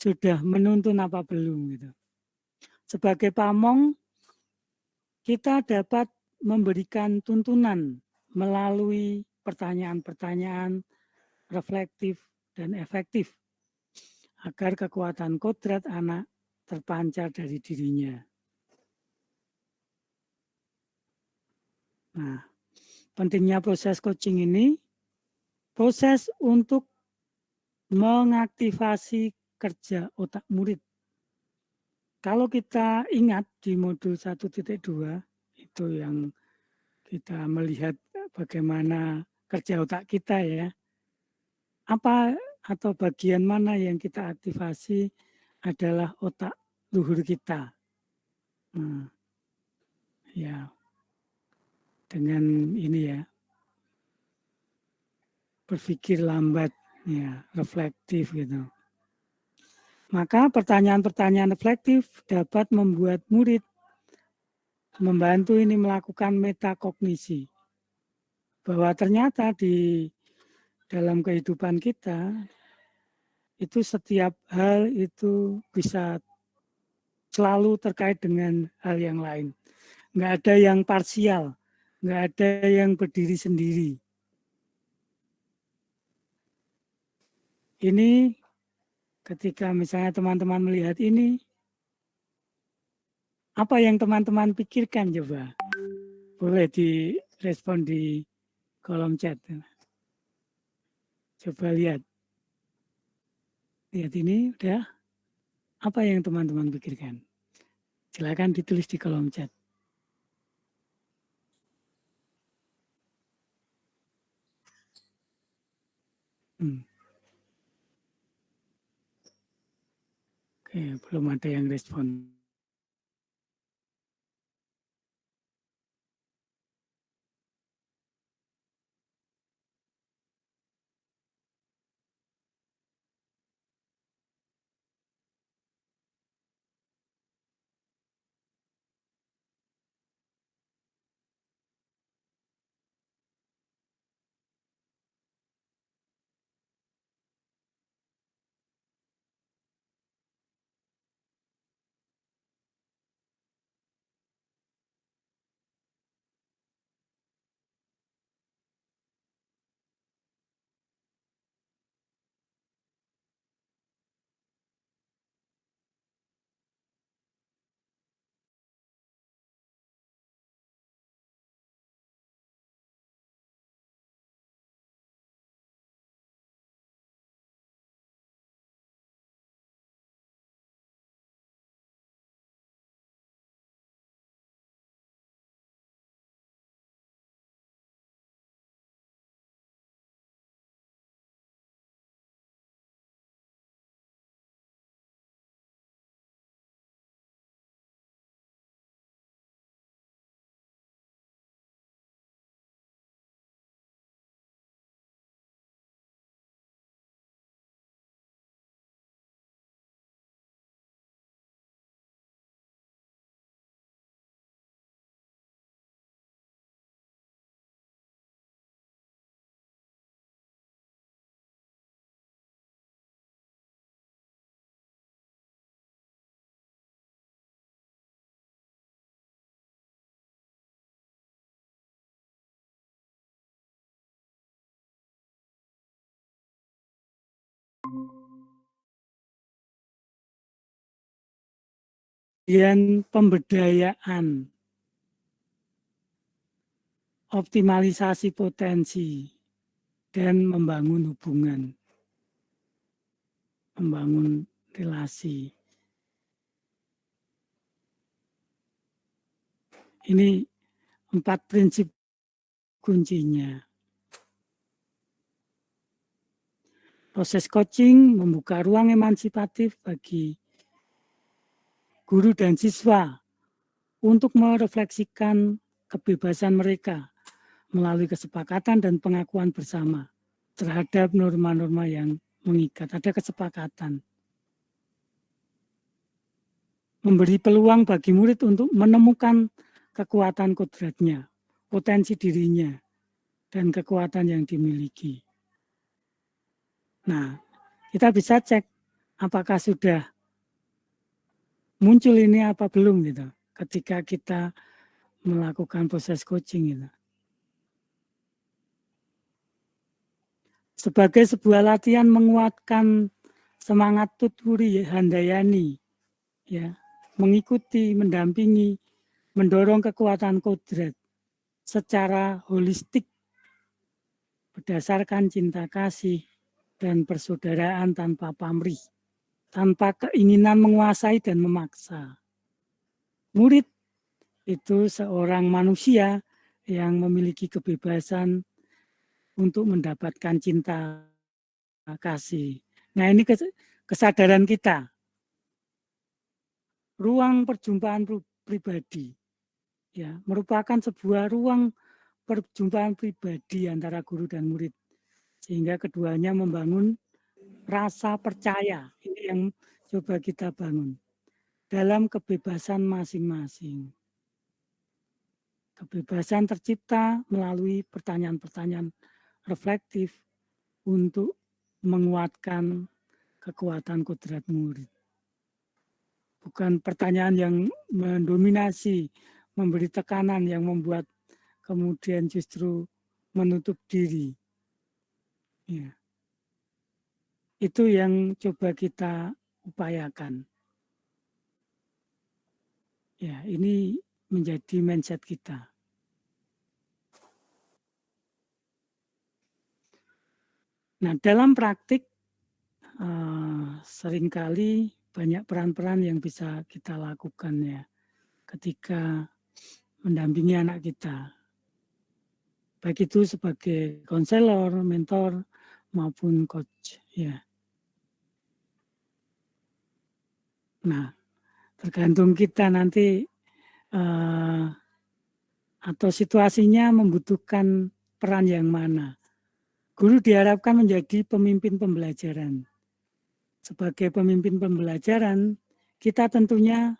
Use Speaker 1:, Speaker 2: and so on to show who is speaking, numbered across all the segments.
Speaker 1: sudah menuntun apa belum gitu. Sebagai pamong, kita dapat memberikan tuntunan melalui pertanyaan-pertanyaan reflektif dan efektif agar kekuatan kodrat anak terpancar dari dirinya. Nah, pentingnya proses coaching ini, proses untuk mengaktifasi kerja otak murid. Kalau kita ingat di modul 1.2, itu yang kita melihat bagaimana kerja otak kita ya, apa atau bagian mana yang kita aktifasi adalah otak luhur kita. Nah, ya, dengan ini ya, berpikir lambat, ya, reflektif gitu. Maka pertanyaan-pertanyaan reflektif dapat membuat murid membantu ini melakukan metakognisi. Bahwa ternyata di dalam kehidupan kita, itu setiap hal itu bisa selalu terkait dengan hal yang lain. Nggak ada yang parsial, nggak ada yang berdiri sendiri. Ini ketika misalnya teman-teman melihat ini, apa yang teman-teman pikirkan coba? Boleh direspon di kolom chat. Coba lihat. Lihat ini udah. Apa yang teman-teman pikirkan? Silakan ditulis di kolom chat. Oke, belum ada yang respon. Kemudian pemberdayaan, optimalisasi potensi, dan membangun hubungan, membangun relasi. Ini 4 prinsip kuncinya. Proses coaching membuka ruang emansipatif bagi guru dan siswa untuk merefleksikan kebebasan mereka melalui kesepakatan dan pengakuan bersama terhadap norma-norma yang mengikat. Ada kesepakatan. Memberi peluang bagi murid untuk menemukan kekuatan kodratnya, potensi dirinya, dan kekuatan yang dimiliki. Nah, kita bisa cek apakah sudah muncul ini apa belum gitu ketika kita melakukan proses coaching gitu. Sebagai sebuah latihan menguatkan semangat Tutwuri Handayani, ya, mengikuti, mendampingi, mendorong kekuatan kodrat secara holistik berdasarkan cinta kasih dan persaudaraan tanpa pamrih, tanpa keinginan menguasai dan memaksa. Murid itu seorang manusia yang memiliki kebebasan untuk mendapatkan cinta kasih. Nah, ini kesadaran kita. Ruang perjumpaan pribadi ya, merupakan sebuah ruang perjumpaan pribadi antara guru dan murid. Sehingga keduanya membangun rasa percaya. Ini yang coba kita bangun dalam kebebasan masing-masing. Kebebasan tercipta melalui pertanyaan-pertanyaan reflektif untuk menguatkan kekuatan kodrat murid. Bukan pertanyaan yang mendominasi, memberi tekanan yang membuat kemudian justru menutup diri. Ya. Itu yang coba kita upayakan. Ya, ini menjadi mindset kita. Nah, dalam praktik seringkali banyak peran-peran yang bisa kita lakukan ya ketika mendampingi anak kita. Baik itu sebagai konselor, mentor maupun coach ya. Nah, tergantung kita nanti atau situasinya membutuhkan peran yang mana. Guru diharapkan menjadi pemimpin pembelajaran. Sebagai pemimpin pembelajaran, kita tentunya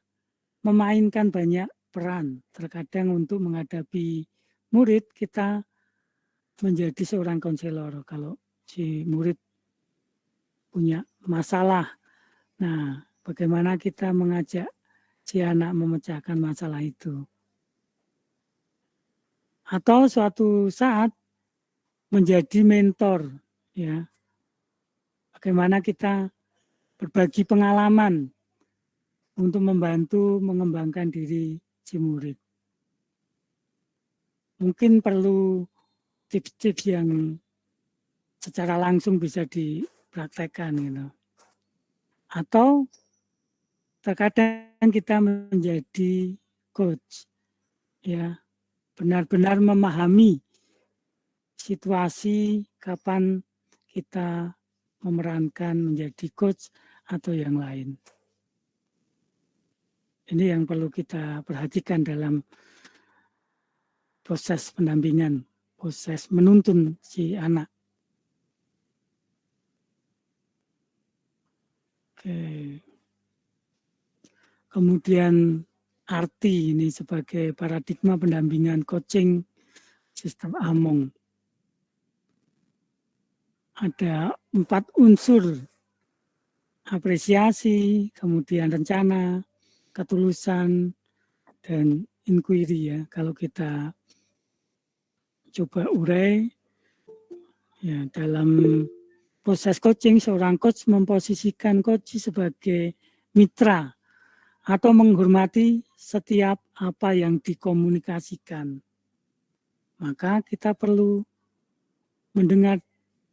Speaker 1: memainkan banyak peran. Terkadang untuk menghadapi murid, kita menjadi seorang konselor. Kalau si murid punya masalah, nah bagaimana kita mengajak si anak memecahkan masalah itu. Atau suatu saat menjadi mentor, ya. Bagaimana kita berbagi pengalaman untuk membantu mengembangkan diri si murid. Mungkin perlu tips-tips yang secara langsung bisa dipraktekkan gitu. Atau terkadang kita menjadi coach, ya, benar-benar memahami situasi kapan kita memerankan menjadi coach atau yang lain. Ini yang perlu kita perhatikan dalam proses pendampingan, proses menuntun si anak. Oke. Kemudian arti ini sebagai paradigma pendampingan coaching sistem Among. Ada 4 unsur: apresiasi, kemudian rencana, ketulusan, dan inquiry ya. Kalau kita coba urai ya, dalam proses coaching, seorang coach memposisikan coach sebagai mitra atau menghormati setiap apa yang dikomunikasikan. Maka kita perlu mendengar,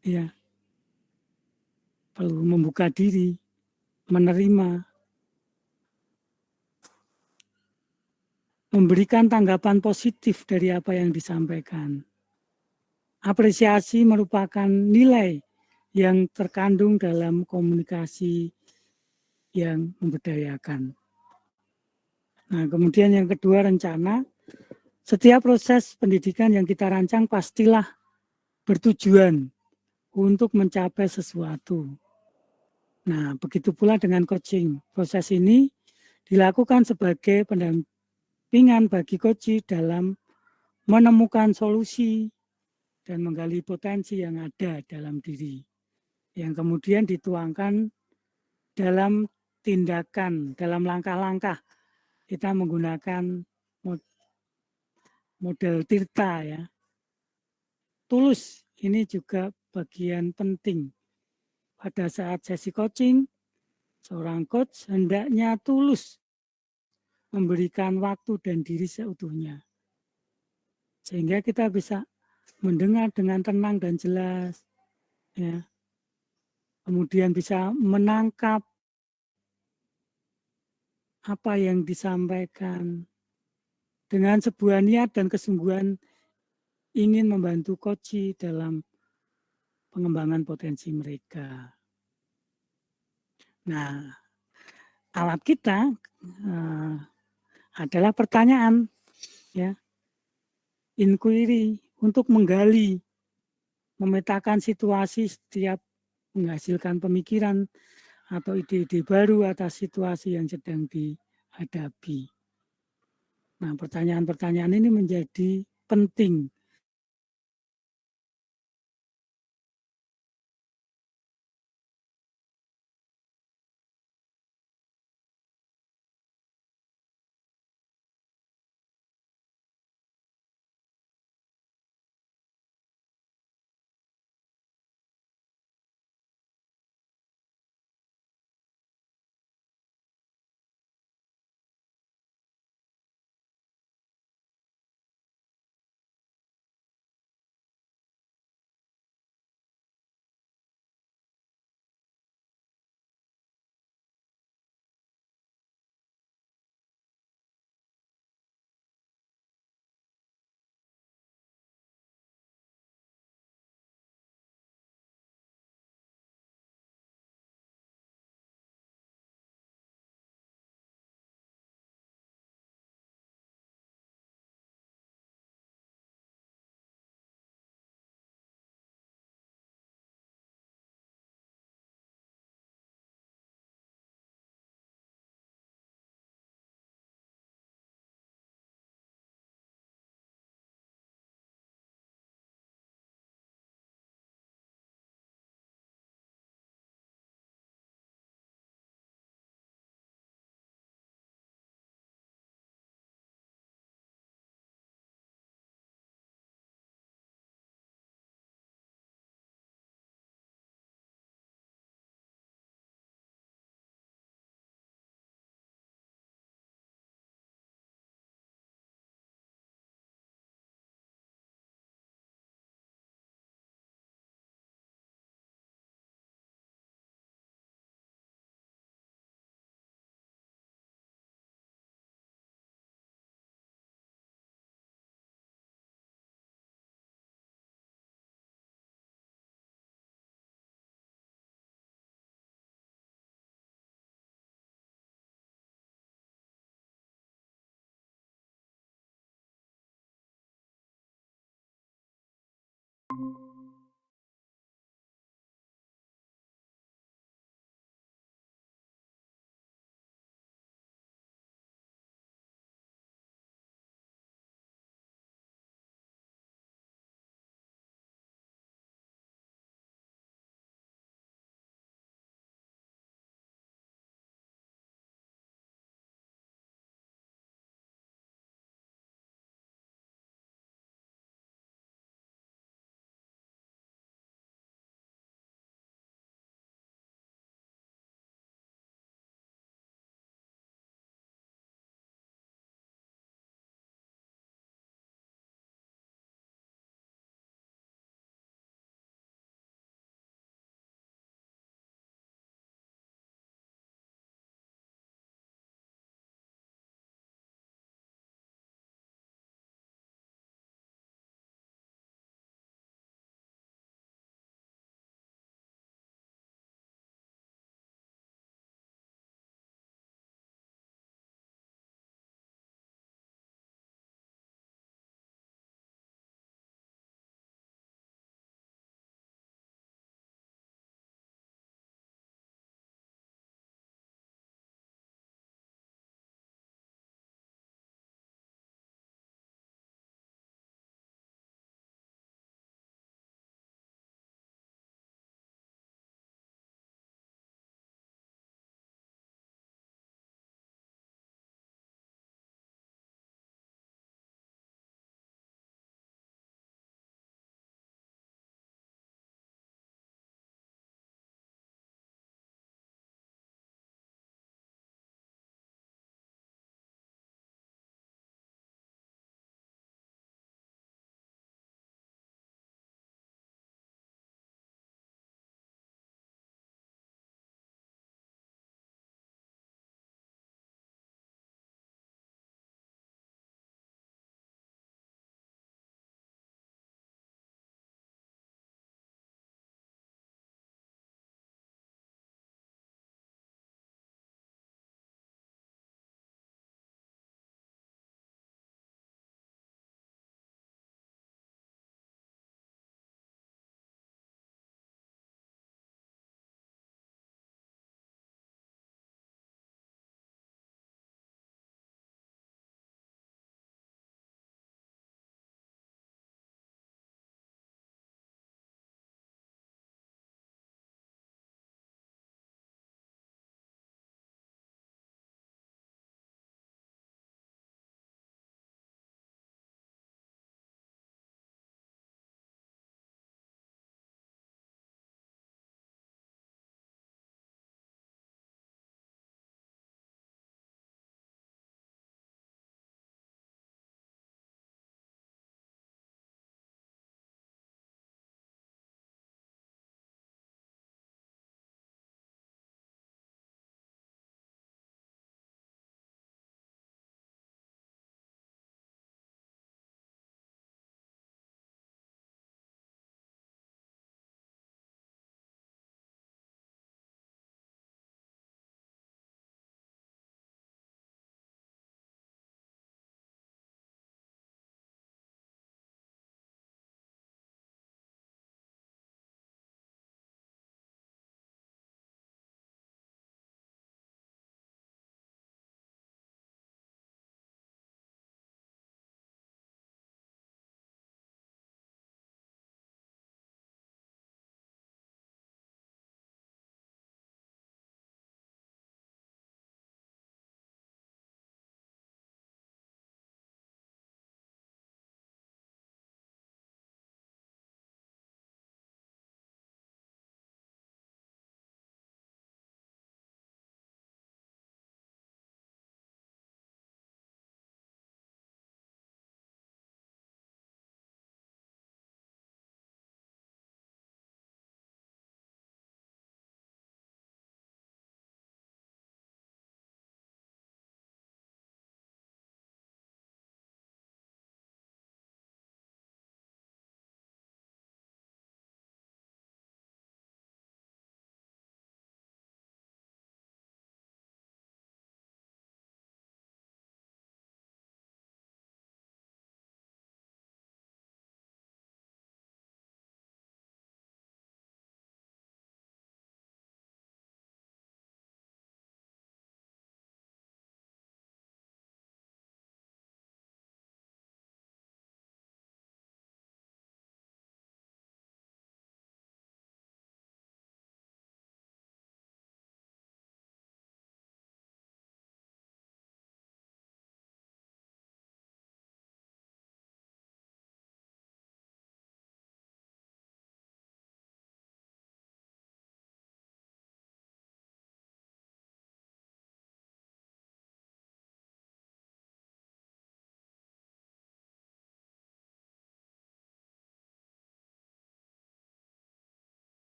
Speaker 1: ya, perlu membuka diri, menerima, memberikan tanggapan positif dari apa yang disampaikan. Apresiasi merupakan nilai yang terkandung dalam komunikasi yang memberdayakan. Nah, kemudian yang kedua, rencana. Setiap proses pendidikan yang kita rancang pastilah bertujuan untuk mencapai sesuatu. Nah, begitu pula dengan coaching. Proses ini dilakukan sebagai pendampingan bagi coach dalam menemukan solusi dan menggali potensi yang ada dalam diri, yang kemudian dituangkan dalam tindakan, dalam langkah-langkah kita menggunakan model Tirta ya. Tulus ini juga bagian penting. Pada saat sesi coaching, seorang coach hendaknya tulus memberikan waktu dan diri seutuhnya. Sehingga kita bisa mendengar dengan tenang dan jelas. Ya. Kemudian bisa menangkap apa yang disampaikan dengan sebuah niat dan kesungguhan ingin membantu coach dalam pengembangan potensi mereka. Nah, alat kita adalah pertanyaan, ya, inquiry untuk menggali, memetakan situasi setiap menghasilkan pemikiran atau ide-ide baru atas situasi yang sedang dihadapi. Nah, pertanyaan-pertanyaan ini menjadi penting.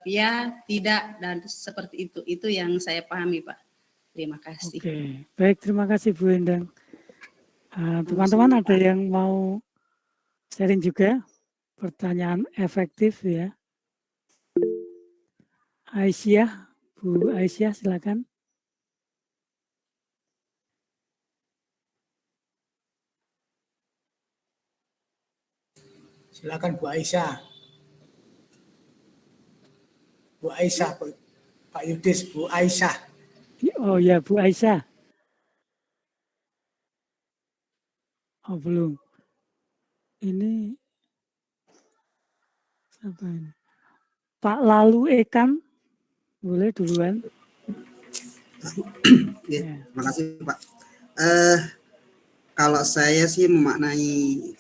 Speaker 2: ya, tidak, dan seperti itu. Itu yang saya pahami, Pak. Terima kasih.
Speaker 1: Oke, baik, terima kasih Bu Endang. Teman-teman ada yang mau sharing juga pertanyaan efektif ya? Aisyah, Bu Aisyah silakan.
Speaker 3: Silakan Bu Aisyah. Bu Aisyah, Pak Yudis, Bu Aisyah.
Speaker 1: Oh ya, Bu Aisyah. Oh belum. Ini apa ini? Pak Lalu Ekan, boleh duluan.
Speaker 4: Ya. Terima kasih Pak. Kalau saya sih memaknai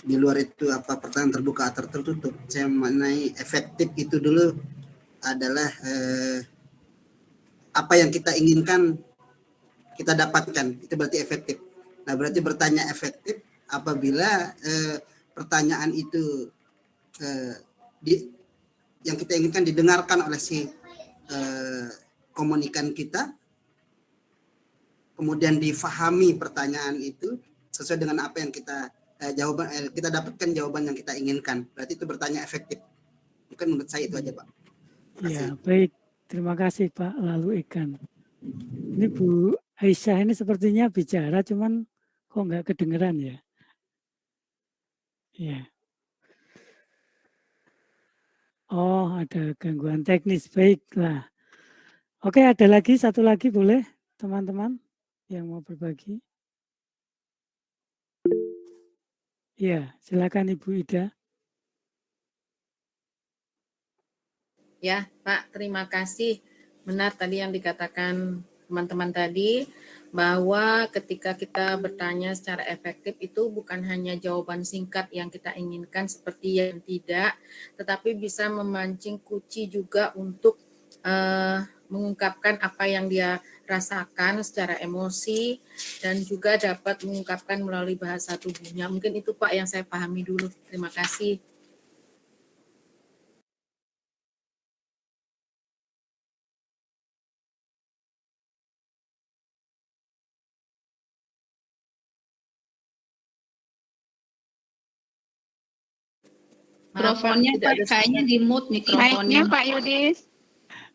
Speaker 4: di luar itu apa pertanyaan terbuka atau tertutup, saya memaknai efektif itu dulu adalah apa yang kita inginkan kita dapatkan, itu berarti efektif. Nah berarti bertanya efektif apabila pertanyaan itu yang kita inginkan didengarkan oleh si komunikan kita, kemudian difahami pertanyaan itu sesuai dengan apa yang kita kita dapatkan jawaban yang kita inginkan. Berarti itu bertanya efektif. Mungkin menurut saya itu aja Pak.
Speaker 1: Ya baik, terima kasih Pak Lalu Ikan. Ini Bu Aisyah ini sepertinya bicara, cuman kok nggak kedengeran ya? Ya. Oh, ada gangguan teknis. Baiklah. Oke, ada lagi satu lagi boleh teman-teman yang mau berbagi? Ya, silakan Ibu Ida.
Speaker 5: Ya, Pak, terima kasih. Benar tadi yang dikatakan teman-teman tadi, bahwa ketika kita bertanya secara efektif itu bukan hanya jawaban singkat yang kita inginkan seperti yang tidak, tetapi bisa memancing Kuci juga untuk mengungkapkan apa yang dia rasakan secara emosi dan juga dapat mengungkapkan melalui bahasa tubuhnya. Mungkin itu Pak yang saya pahami dulu. Terima kasih.
Speaker 2: Mikrofonnya Pak, kayaknya di mute mikrofonnya.
Speaker 6: Pak Yudis.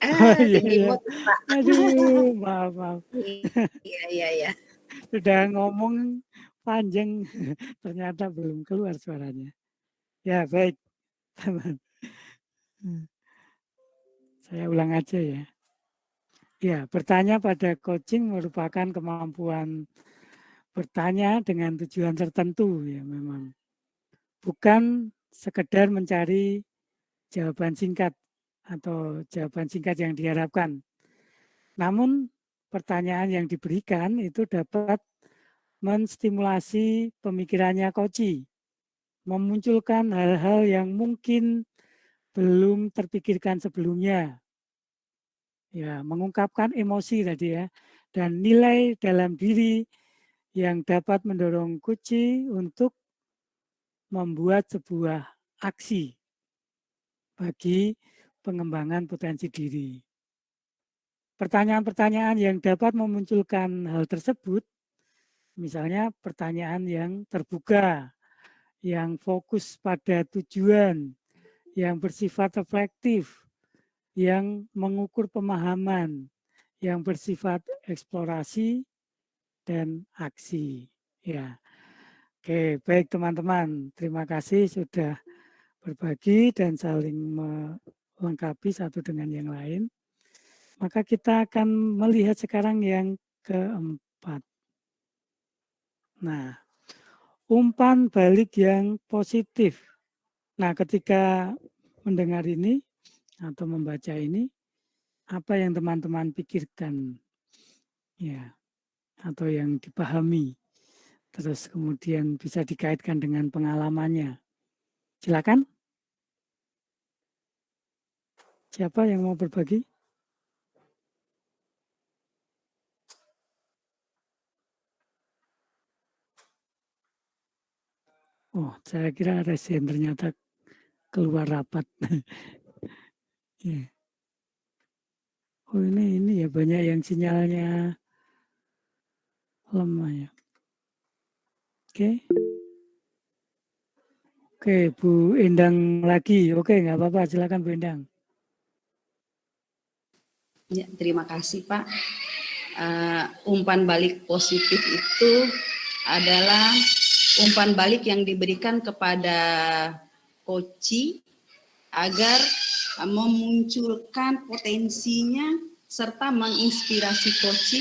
Speaker 5: Tinggi mute Pak.
Speaker 1: Aduh, maaf.
Speaker 5: Iya.
Speaker 1: Sudah ngomong panjang, ternyata belum keluar suaranya. Ya, baik, teman. Saya ulang aja ya. Ya, bertanya pada coaching merupakan kemampuan bertanya dengan tujuan tertentu ya memang. Bukan sekedar mencari jawaban singkat atau jawaban singkat yang diharapkan. Namun pertanyaan yang diberikan itu dapat menstimulasi pemikirannya coach, memunculkan hal-hal yang mungkin belum terpikirkan sebelumnya. Ya, mengungkapkan emosi tadi ya, dan nilai dalam diri yang dapat mendorong Kuci untuk membuat sebuah aksi bagi pengembangan potensi diri. Pertanyaan-pertanyaan yang dapat memunculkan hal tersebut, misalnya pertanyaan yang terbuka, yang fokus pada tujuan, yang bersifat reflektif, yang mengukur pemahaman, yang bersifat eksplorasi dan aksi. Ya, oke, baik teman-teman, terima kasih sudah berbagi dan saling melengkapi satu dengan yang lain. Maka kita akan melihat sekarang yang keempat. Nah, umpan balik yang positif. Nah, ketika mendengar ini atau membaca ini, apa yang teman-teman pikirkan? Ya, atau yang dipahami. Terus kemudian bisa dikaitkan dengan pengalamannya. Silakan. Siapa yang mau berbagi? Oh, saya kira resen ternyata keluar rapat. Ya. Oh ini ya banyak yang sinyalnya lemah ya. Oke. Oke, Bu Endang lagi. Oke, nggak apa-apa. Silakan Bu Endang.
Speaker 2: Ya, terima kasih Pak. Umpan balik positif itu adalah umpan balik yang diberikan kepada koci agar memunculkan potensinya serta menginspirasi koci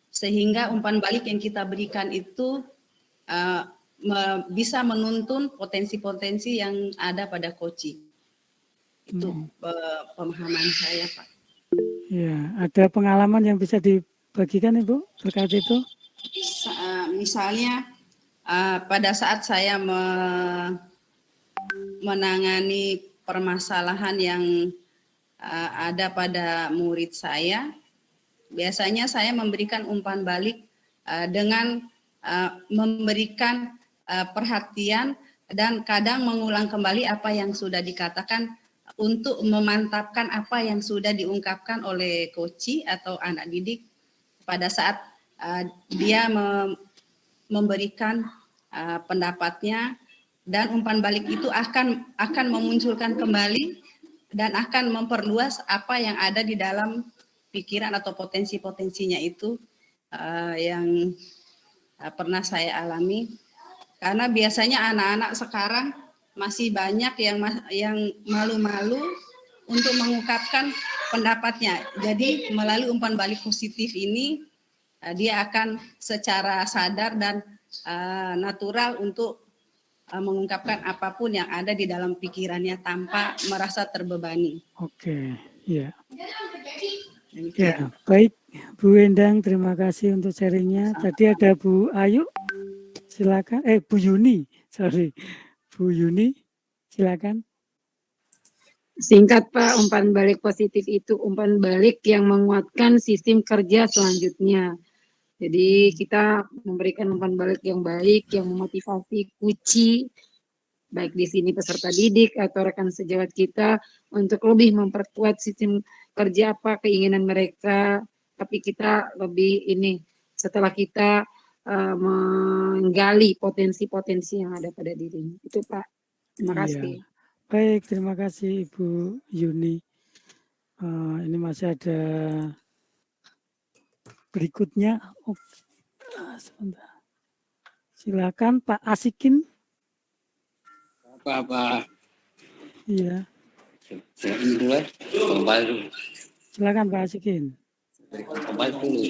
Speaker 2: sehingga umpan balik yang kita berikan itu bisa menuntun potensi-potensi yang ada pada koci. Itu pemahaman saya Pak.
Speaker 1: Ya, ada pengalaman yang bisa dibagikan Ibu terkait itu?
Speaker 2: Misalnya pada saat saya menangani permasalahan yang ada pada murid saya, biasanya saya memberikan umpan balik dengan memberikan perhatian dan kadang mengulang kembali apa yang sudah dikatakan untuk memantapkan apa yang sudah diungkapkan oleh koci atau anak didik pada saat dia memberikan pendapatnya, dan umpan balik itu akan memunculkan kembali dan akan memperluas apa yang ada di dalam pikiran atau potensi-potensinya itu yang pernah saya alami. Karena biasanya anak-anak sekarang masih banyak yang malu-malu untuk mengungkapkan pendapatnya. Jadi melalui umpan balik positif ini dia akan secara sadar dan natural untuk mengungkapkan apapun yang ada di dalam pikirannya tanpa merasa terbebani.
Speaker 1: Oke, ya. Ya, baik Bu Endang, terima kasih untuk sharingnya. Tadi ada Bu Ayu, silakan. Bu Yuni, Bu Yuni, silakan.
Speaker 6: Singkat Pak, umpan balik positif itu umpan balik yang menguatkan sistem kerja selanjutnya. Jadi kita memberikan umpan balik yang baik, yang memotivasi kuci, baik di sini peserta didik atau rekan sejawat kita untuk lebih memperkuat sistem kerja apa keinginan mereka. Tapi kita lebih ini setelah kita menggali potensi-potensi yang ada pada dirinya. Itu Pak. Terima kasih.
Speaker 1: Ya. Baik, terima kasih Ibu Yuni. Ini masih ada berikutnya. Sebentar. Silakan Pak Asikin.
Speaker 7: Apa?
Speaker 1: Iya.
Speaker 7: Ini dulu. Kembali.
Speaker 1: Silakan Pak Asikin.
Speaker 7: Kembali dulu.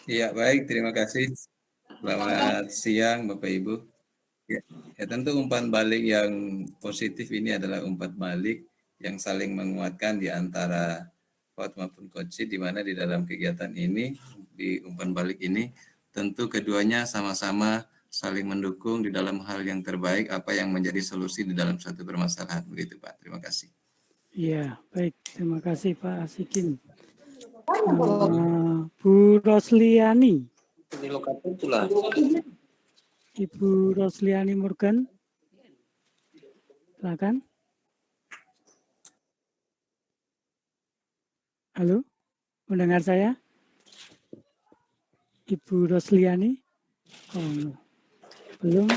Speaker 8: Iya, baik. Terima kasih. Selamat siang Bapak Ibu. Ya, tentu umpan balik yang positif ini adalah umpan balik yang saling menguatkan di antara coach maupun coach, di mana di dalam kegiatan ini, di umpan balik ini, tentu keduanya sama-sama saling mendukung di dalam hal yang terbaik, apa yang menjadi solusi di dalam satu permasalahan. Begitu Pak, terima kasih.
Speaker 1: Iya, baik. Terima kasih Pak Asikin. Bu Rosliani. Ibu Rosliani Morgan. Silakan. Halo, mendengar saya? Ibu Rosliani? Oh, belum.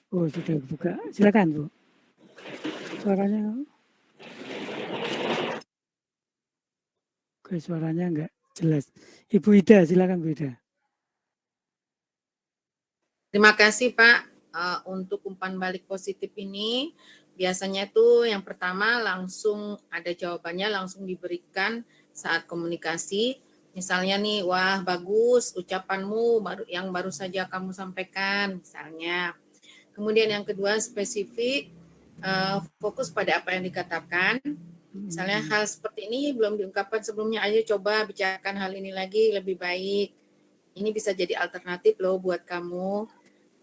Speaker 1: Oh, sudah buka. Silakan, Bu. Suaranya. Oke, suaranya enggak jelas. Ibu Ida, silakan Bu Ida.
Speaker 5: Terima kasih Pak. Untuk umpan balik positif ini biasanya tuh yang pertama langsung ada jawabannya langsung diberikan saat komunikasi. Misalnya nih, wah bagus ucapanmu yang baru saja kamu sampaikan misalnya. Kemudian yang kedua spesifik, fokus pada apa yang dikatakan. Misalnya hal seperti ini belum diungkapkan sebelumnya, ayo coba bicarakan hal ini lagi lebih baik. Ini bisa jadi alternatif loh buat kamu.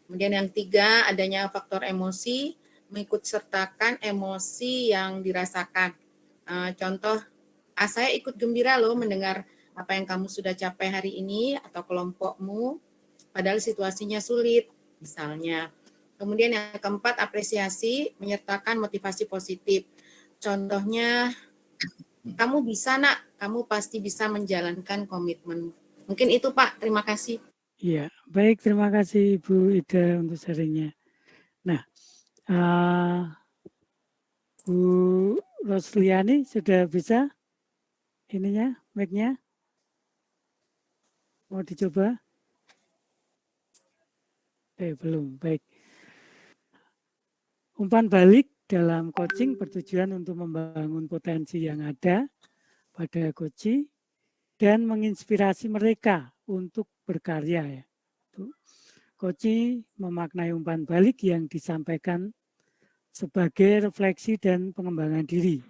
Speaker 5: Kemudian yang tiga, adanya faktor emosi, mengikut sertakan emosi yang dirasakan. Contoh, saya ikut gembira loh mendengar apa yang kamu sudah capai hari ini atau kelompokmu, padahal situasinya sulit, misalnya. Kemudian yang keempat, apresiasi, menyertakan motivasi positif. contohnya, kamu bisa nak, kamu pasti bisa menjalankan komitmen. Mungkin itu Pak, terima kasih.
Speaker 1: Iya, baik, terima kasih Ibu Ida untuk sharingnya. Nah, Bu Rosliani sudah bisa ininya, mic-nya? Mau dicoba? Belum, baik. Umpan balik dalam coaching bertujuan untuk membangun potensi yang ada pada coach dan menginspirasi mereka untuk berkarya. Ya. Coach memaknai umpan balik yang disampaikan sebagai refleksi dan pengembangan diri.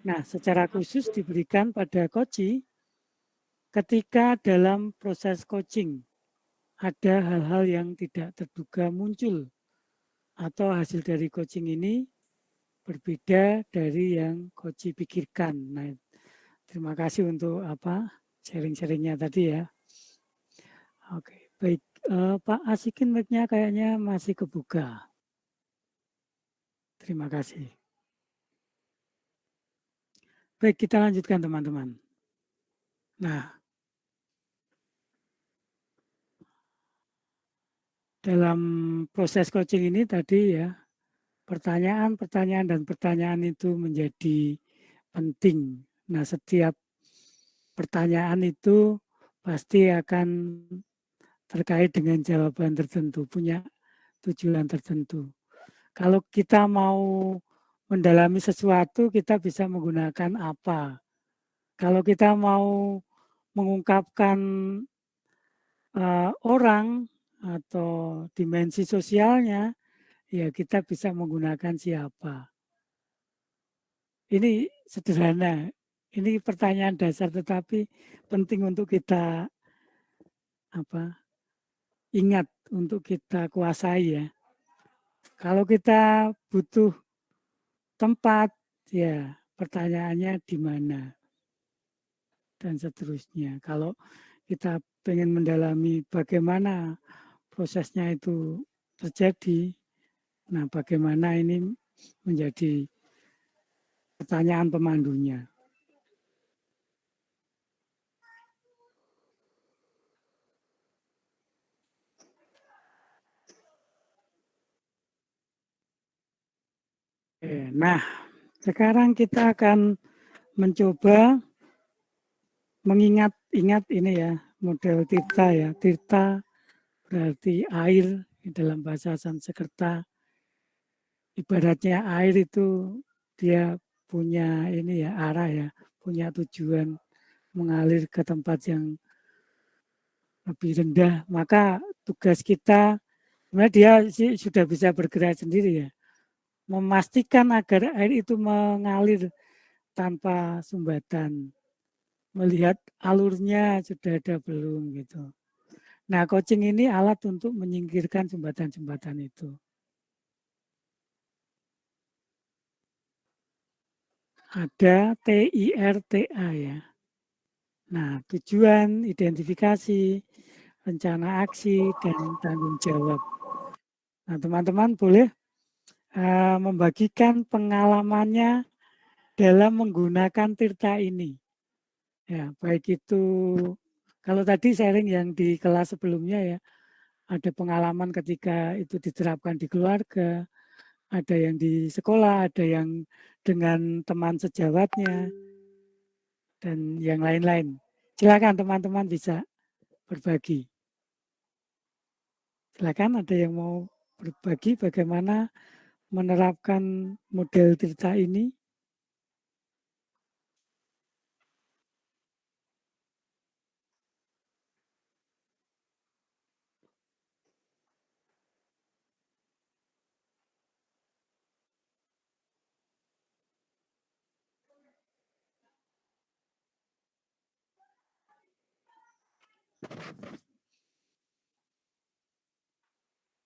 Speaker 1: Nah, secara khusus diberikan pada coach ketika dalam proses coaching ada hal-hal yang tidak terduga muncul atau hasil dari coaching ini berbeda dari yang coach pikirkan. Nah, terima kasih untuk sharing-sharingnya tadi ya. Oke, baik. Pak Asikin mic-nya kayaknya masih kebuka. Terima kasih. Baik, kita lanjutkan teman-teman. Nah, dalam proses coaching ini tadi ya, pertanyaan dan pertanyaan itu menjadi penting. Nah, setiap pertanyaan itu pasti akan terkait dengan jawaban tertentu, punya tujuan tertentu. Kalau kita mau mendalami sesuatu, kita bisa menggunakan apa? Kalau kita mau mengungkapkan orang atau dimensi sosialnya, ya kita bisa menggunakan siapa. Ini sederhana, ini pertanyaan dasar tetapi penting untuk kita ingat, untuk kita kuasai ya. Kalau kita butuh tempat, ya pertanyaannya di mana dan seterusnya. Kalau kita pengen mendalami bagaimana prosesnya itu terjadi, nah bagaimana ini menjadi pertanyaan pemandunya. Nah, sekarang kita akan mencoba mengingat-ingat ini ya, model Tirta ya. Tirta berarti air dalam bahasa Sanskerta. Ibaratnya air itu dia punya ini ya, arah ya, punya tujuan mengalir ke tempat yang lebih rendah. Maka tugas kita, sebenarnya dia sudah bisa bergerak sendiri ya, memastikan agar air itu mengalir tanpa sumbatan, melihat alurnya sudah ada belum gitu. Nah, coaching ini alat untuk menyingkirkan jembatan-jembatan itu. Ada TIRTA ya. Nah, tujuan, identifikasi, rencana aksi, dan tanggung jawab. Nah, teman-teman boleh membagikan pengalamannya dalam menggunakan Tirta ini. Ya, baik itu kalau tadi sharing yang di kelas sebelumnya ya, ada pengalaman ketika itu diterapkan di keluarga, ada yang di sekolah, ada yang dengan teman sejawatnya, dan yang lain-lain. Silakan teman-teman bisa berbagi. Silakan ada yang mau berbagi bagaimana menerapkan model Tirta ini.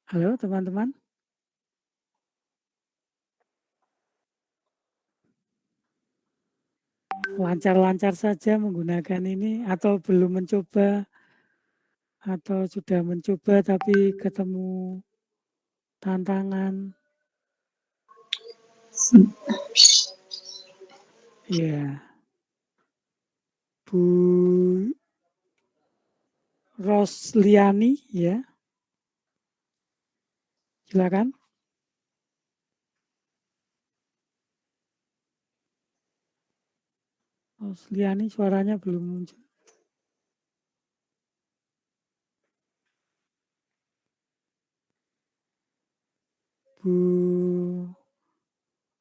Speaker 1: Halo teman-teman. Lancar-lancar saja menggunakan ini atau belum mencoba atau sudah mencoba tapi ketemu tantangan. Ya, Bu Rosliani, ya, silakan. Rosliani suaranya belum muncul.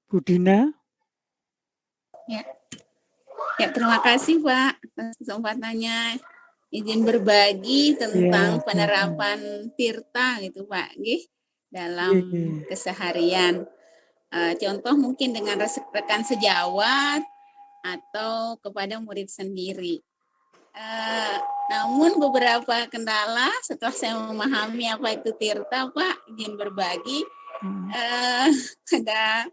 Speaker 1: Bu Dina.
Speaker 9: Ya, terima kasih Pak atas kesempatannya. Izin berbagi tentang penerapan tirta gitu Pak, dalam keseharian. Contoh mungkin dengan rekan sejawat atau kepada murid sendiri. Namun beberapa kendala setelah saya memahami apa itu tirta Pak, izin berbagi, ada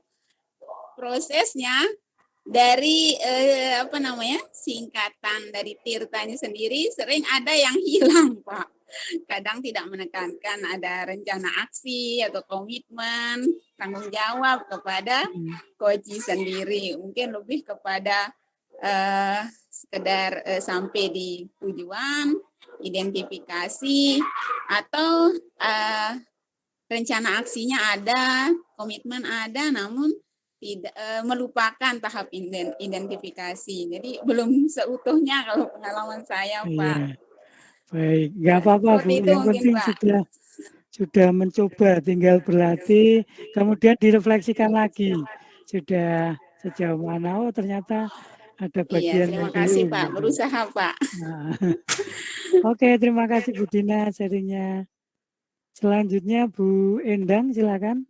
Speaker 9: prosesnya. Dari singkatan dari tirtanya sendiri sering ada yang hilang Pak. Kadang tidak menekankan ada rencana aksi atau komitmen, tanggung jawab kepada coach sendiri. Mungkin lebih kepada sekedar sampai di tujuan, identifikasi, atau rencana aksinya ada, komitmen ada, namun tidak melupakan tahap identifikasi. Jadi belum seutuhnya kalau pengalaman saya, Pak.
Speaker 1: Iya. Baik, nggak apa-apa Bu. Yang penting Pak, sudah mencoba, tinggal berlatih, kemudian direfleksikan lagi. Sudah sejauh mana? Oh ternyata ada bagian
Speaker 9: terima
Speaker 1: yang
Speaker 9: kasih
Speaker 1: belum.
Speaker 9: Pak,
Speaker 1: gitu.
Speaker 9: berusaha Pak.
Speaker 1: Nah. Oke, terima kasih Bu Dina sharingnya. Selanjutnya Bu Endang, silakan.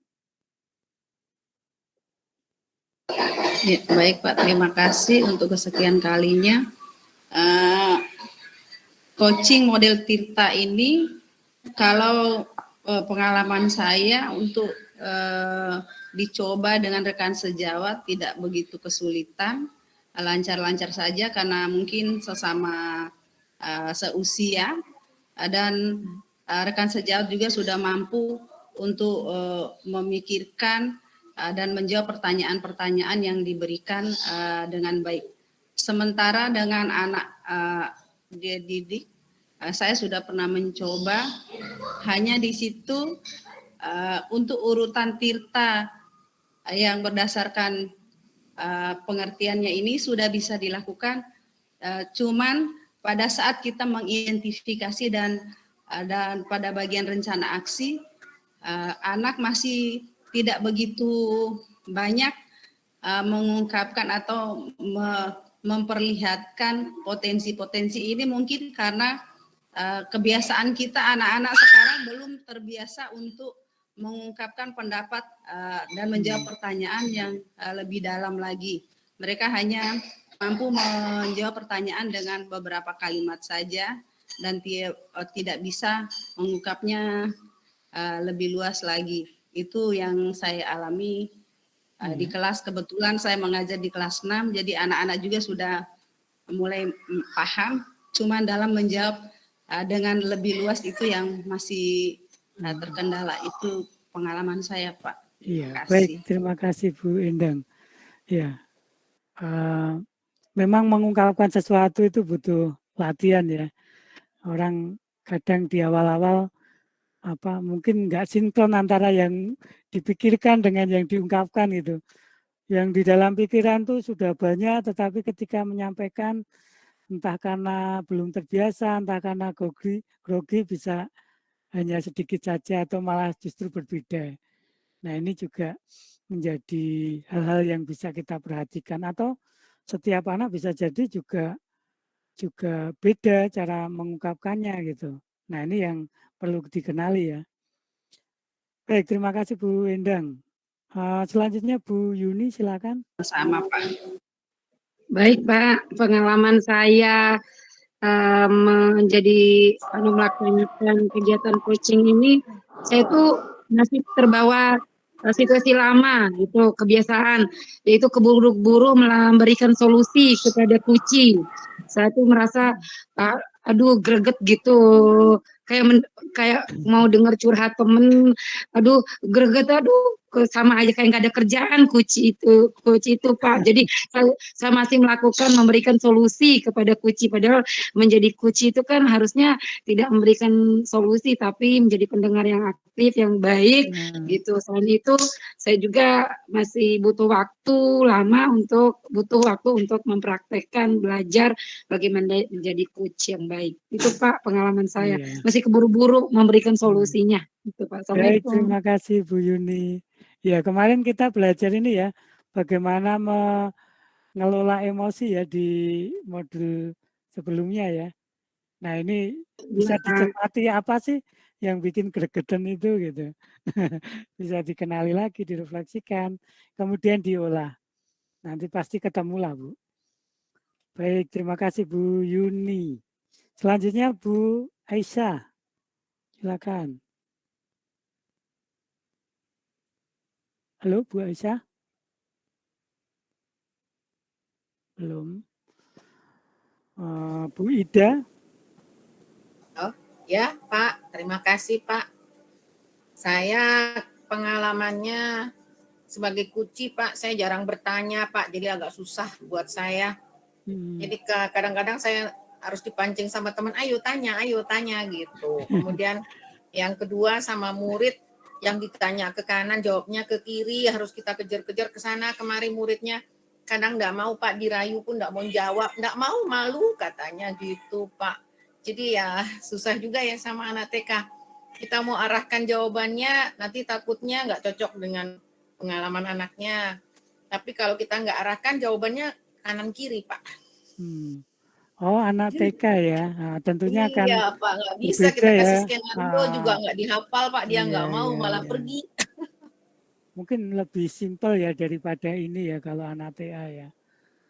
Speaker 2: Ya, baik Pak, terima kasih untuk kesekian kalinya. Coaching model tirta ini, kalau pengalaman saya untuk dicoba dengan rekan sejawat tidak begitu kesulitan, lancar-lancar saja karena mungkin sesama seusia dan rekan sejawat juga sudah mampu untuk memikirkan dan menjawab pertanyaan-pertanyaan yang diberikan dengan baik. Sementara dengan anak didik, saya sudah pernah mencoba, hanya di situ untuk urutan tirta yang berdasarkan pengertiannya ini sudah bisa dilakukan, cuman pada saat kita mengidentifikasi dan pada bagian rencana aksi, anak masih tidak begitu banyak mengungkapkan atau memperlihatkan potensi-potensi ini, mungkin karena kebiasaan kita anak-anak sekarang belum terbiasa untuk mengungkapkan pendapat dan menjawab pertanyaan yang lebih dalam lagi. Mereka hanya mampu menjawab pertanyaan dengan beberapa kalimat saja dan tidak bisa mengungkapnya lebih luas lagi. Itu yang saya alami di kelas. Kebetulan saya mengajar di kelas 6, jadi anak-anak juga sudah mulai paham, cuman dalam menjawab dengan lebih luas itu yang masih terkendala. Itu pengalaman saya, Pak.
Speaker 1: Iya, baik, terima kasih Bu Endang. Ya, memang mengungkapkan sesuatu itu butuh latihan ya. Orang kadang di awal-awal mungkin nggak sinkron antara yang dipikirkan dengan yang diungkapkan gitu. Yang di dalam pikiran tuh sudah banyak, tetapi ketika menyampaikan entah karena belum terbiasa, entah karena grogi bisa hanya sedikit saja atau malah justru berbeda. Nah ini juga menjadi hal-hal yang bisa kita perhatikan, atau setiap anak bisa jadi juga beda cara mengungkapkannya gitu. Nah ini yang perlu dikenali ya. Baik, terima kasih Bu Endang. Selanjutnya Bu Yuni, silakan.
Speaker 2: Sama Pak.
Speaker 6: Baik Pak, pengalaman saya melakukan kegiatan coaching ini, saya tuh masih terbawa situasi lama gitu, kebiasaan, yaitu keburu-buru memberikan solusi kepada kucing. Saya tuh merasa aduh greget gitu, kayak mau dengar curhat temen, aduh greget, aduh sama aja kayak nggak ada kerjaan Kuci itu Pak. Jadi saya masih memberikan solusi kepada Kuci, padahal menjadi Kuci itu kan harusnya tidak memberikan solusi tapi menjadi pendengar yang aktif, yang baik gitu. Selain itu saya juga masih butuh waktu untuk mempraktekkan belajar bagaimana menjadi Kuci yang baik. Itu Pak pengalaman saya. Masih keburu-buru memberikan solusinya. Itu Pak.
Speaker 1: Baik,
Speaker 6: Assalamualaikum.
Speaker 1: terima kasih Bu Yuni. Ya, kemarin kita belajar ini ya, bagaimana mengelola emosi ya di modul sebelumnya ya. Nah, ini bisa dicermati apa sih yang bikin gregetan itu gitu. Bisa dikenali lagi, direfleksikan, kemudian diolah. Nanti pasti ketemu lah, Bu. Baik, terima kasih Bu Yuni. Selanjutnya Bu Aisyah. Silakan. Halo, Bu Aisyah? Belum. Bu Ida?
Speaker 5: Oh, ya Pak, terima kasih Pak. Saya pengalamannya sebagai Kuci Pak, saya jarang bertanya Pak, jadi agak susah buat saya. Jadi kadang-kadang saya harus dipancing sama teman, ayo tanya gitu. Kemudian yang kedua sama murid, yang ditanya ke kanan jawabnya ke kiri, harus kita kejar-kejar ke sana kemari muridnya. Kadang enggak mau Pak, dirayu pun enggak mau jawab, enggak mau, malu katanya gitu Pak. Jadi ya susah juga ya sama anak TK. Kita mau arahkan jawabannya, nanti takutnya enggak cocok dengan pengalaman anaknya. Tapi kalau kita enggak arahkan jawabannya kanan kiri Pak.
Speaker 1: Oh, anak TK ya. Nah, tentunya akan
Speaker 5: iya Pak, nggak bisa kita
Speaker 1: ya.
Speaker 5: kasih skenario juga nggak dihafal Pak, dia nggak mau malah pergi.
Speaker 1: Mungkin lebih simpel ya daripada ini ya kalau anak TA ya.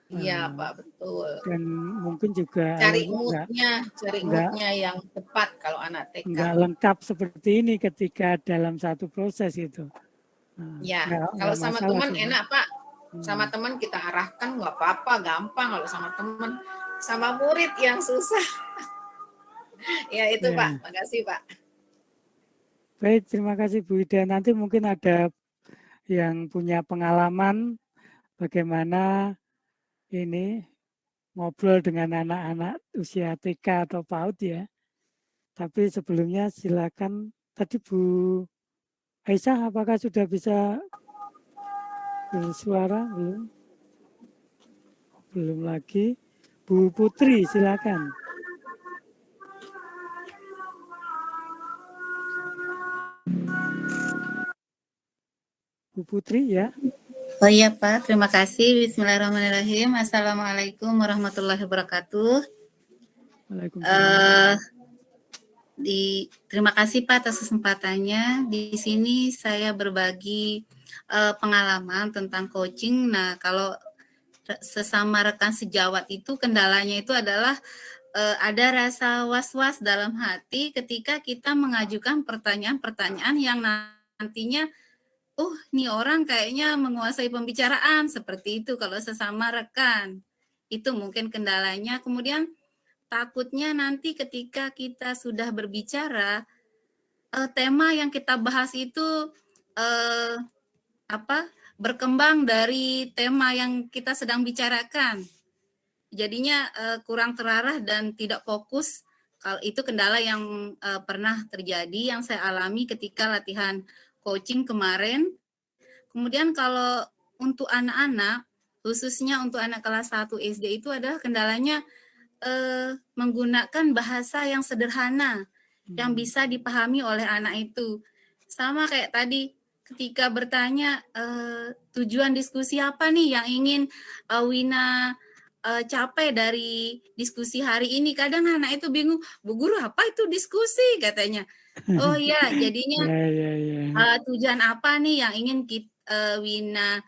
Speaker 5: Iya Pak, betul.
Speaker 1: Dan mungkin juga
Speaker 5: cari moodnya yang tepat kalau anak TK.
Speaker 1: Nggak lengkap seperti ini ketika dalam satu proses itu.
Speaker 5: Ya, kalau sama teman enak Pak. Sama teman kita arahkan nggak apa-apa, gampang. Kalau sama teman, sama murid yang susah. Ya itu Pak, makasih Pak.
Speaker 1: Baik, terima kasih Bu Ida. Nanti mungkin ada yang punya pengalaman bagaimana ini ngobrol dengan anak-anak usia TK atau PAUD ya. Tapi sebelumnya silakan tadi Bu Aisyah apakah sudah bisa bersuara? Belum? Belum lagi. Bu Putri silakan. Bu Putri ya.
Speaker 10: Oh iya Pak, terima kasih. Bismillahirrahmanirrahim. Assalamualaikum warahmatullahi wabarakatuh.
Speaker 1: Waalaikumsalam.
Speaker 10: Terima kasih Pak atas kesempatannya. Di sini saya berbagi pengalaman tentang coaching. Nah, kalau sesama rekan sejawat itu kendalanya itu adalah ada rasa was-was dalam hati ketika kita mengajukan pertanyaan-pertanyaan yang nantinya nih orang kayaknya menguasai pembicaraan, seperti itu kalau sesama rekan. Itu mungkin kendalanya. Kemudian takutnya nanti ketika kita sudah berbicara, tema yang kita bahas itu berkembang dari tema yang kita sedang bicarakan. Jadinya kurang terarah dan tidak fokus. Kalau itu kendala yang pernah terjadi, yang saya alami ketika latihan coaching kemarin. Kemudian kalau untuk anak-anak, khususnya untuk anak kelas 1 SD itu adalah kendalanya menggunakan bahasa yang sederhana, yang bisa dipahami oleh anak itu. Sama kayak tadi, ketika bertanya tujuan diskusi apa nih yang ingin Wina capai dari diskusi hari ini. Kadang anak itu bingung, Bu Guru apa itu diskusi katanya. Oh iya, jadinya tujuan apa nih yang ingin Wina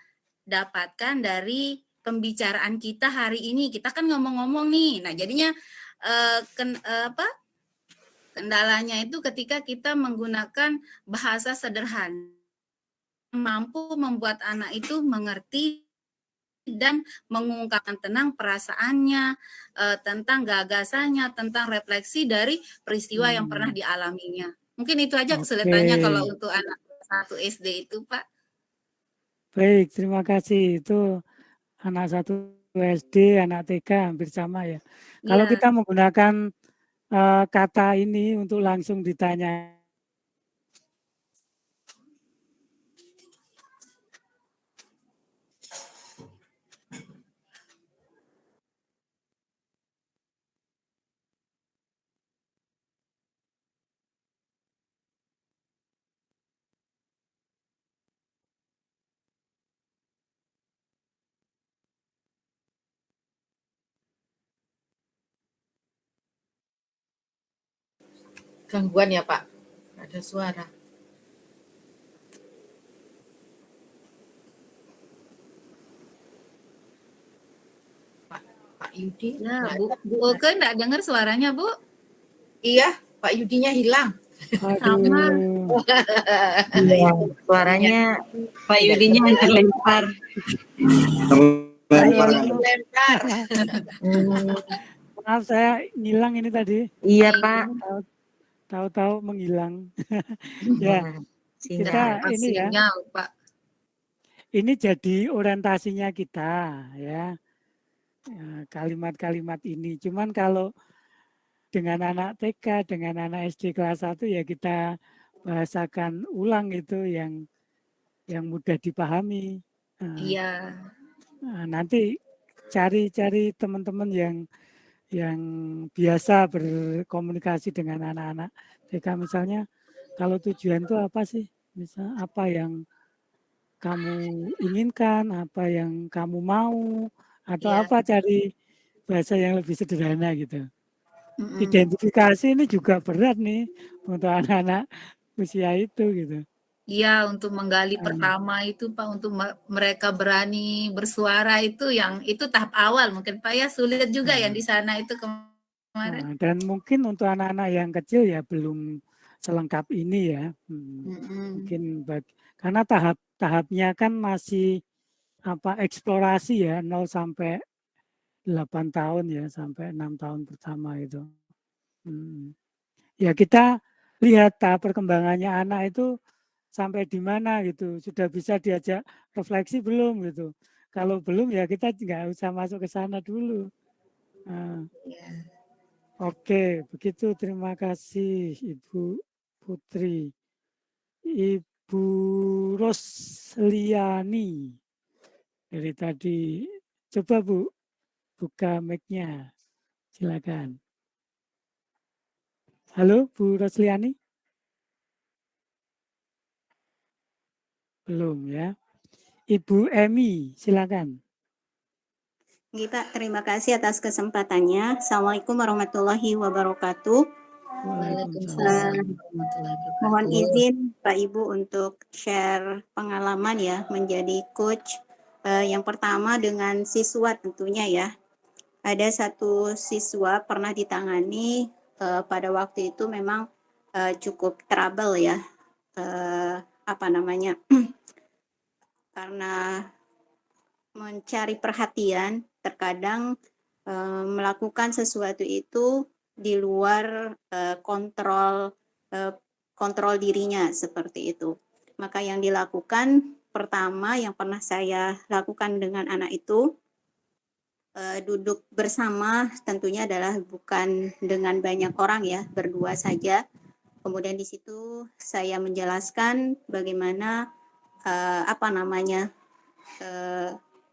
Speaker 10: dapatkan dari pembicaraan kita hari ini. Kita kan ngomong-ngomong nih. Nah, jadinya kendalanya itu ketika kita menggunakan bahasa sederhana, mampu membuat anak itu mengerti dan mengungkapkan tenang perasaannya, tentang gagasannya, tentang refleksi dari peristiwa yang pernah dialaminya. Mungkin itu aja kesulitannya kalau untuk anak 1 SD itu, Pak.
Speaker 1: Baik, terima kasih. Itu anak 1 SD, anak TK hampir sama ya. Kalau
Speaker 10: Iya.
Speaker 1: kita menggunakan kata ini untuk langsung ditanya.
Speaker 5: Gangguan ya Pak, ada suara. Pak Yudi.
Speaker 10: Ya, Bu Oke enggak dengar suaranya, Bu?
Speaker 5: Iya, Pak Yudinya hilang.
Speaker 10: Sama.
Speaker 11: Iya, suaranya Pak Yudinya yang terlempar.
Speaker 5: Lempar.
Speaker 1: Maaf saya ngilang ini tadi.
Speaker 11: Iya Pak.
Speaker 1: Tahu-tahu menghilang. Ya, kita ini ya.
Speaker 10: Sinyal, Pak.
Speaker 1: Ini jadi orientasinya kita ya. Kalimat-kalimat ini. Cuman kalau dengan anak TK, dengan anak SD kelas 1 ya kita bahasakan ulang itu yang mudah dipahami.
Speaker 10: Iya.
Speaker 1: Nanti cari teman-teman yang biasa berkomunikasi dengan anak-anak TK misalnya, kalau tujuan itu apa sih? Misal apa yang kamu inginkan, apa yang kamu mau, atau apa, cari bahasa yang lebih sederhana gitu. Identifikasi ini juga berat nih untuk anak-anak usia itu gitu.
Speaker 10: Iya, untuk menggali pertama itu Pak, untuk mereka berani bersuara itu tahap awal mungkin Pak ya, sulit juga yang di sana itu kemarin.
Speaker 1: Dan mungkin untuk anak-anak yang kecil ya belum selengkap ini ya. Mungkin karena tahapnya kan masih eksplorasi ya, 0 sampai 8 tahun ya, sampai 6 tahun pertama itu. Ya kita lihat tahap perkembangannya anak itu sampai di mana gitu, sudah bisa diajak refleksi belum gitu. Kalau belum ya kita nggak usah masuk ke sana dulu. Oke, begitu. Terima kasih Ibu Putri. Ibu Rosliani dari tadi, coba Bu buka mic-nya, silakan. Halo Bu Rosliani? Belum ya. Ibu Emi, silakan.
Speaker 12: Pak, terima kasih atas kesempatannya. Assalamualaikum warahmatullahi wabarakatuh. Mohon izin Pak Ibu untuk share pengalaman ya menjadi coach. Yang pertama dengan siswa tentunya ya. Ada satu siswa pernah ditangani pada waktu itu memang cukup trouble ya. Karena mencari perhatian, terkadang melakukan sesuatu itu di luar kontrol dirinya seperti itu. Maka yang dilakukan pertama yang pernah saya lakukan dengan anak itu, duduk bersama tentunya adalah bukan dengan banyak orang ya, berdua saja. Kemudian di situ saya menjelaskan bagaimana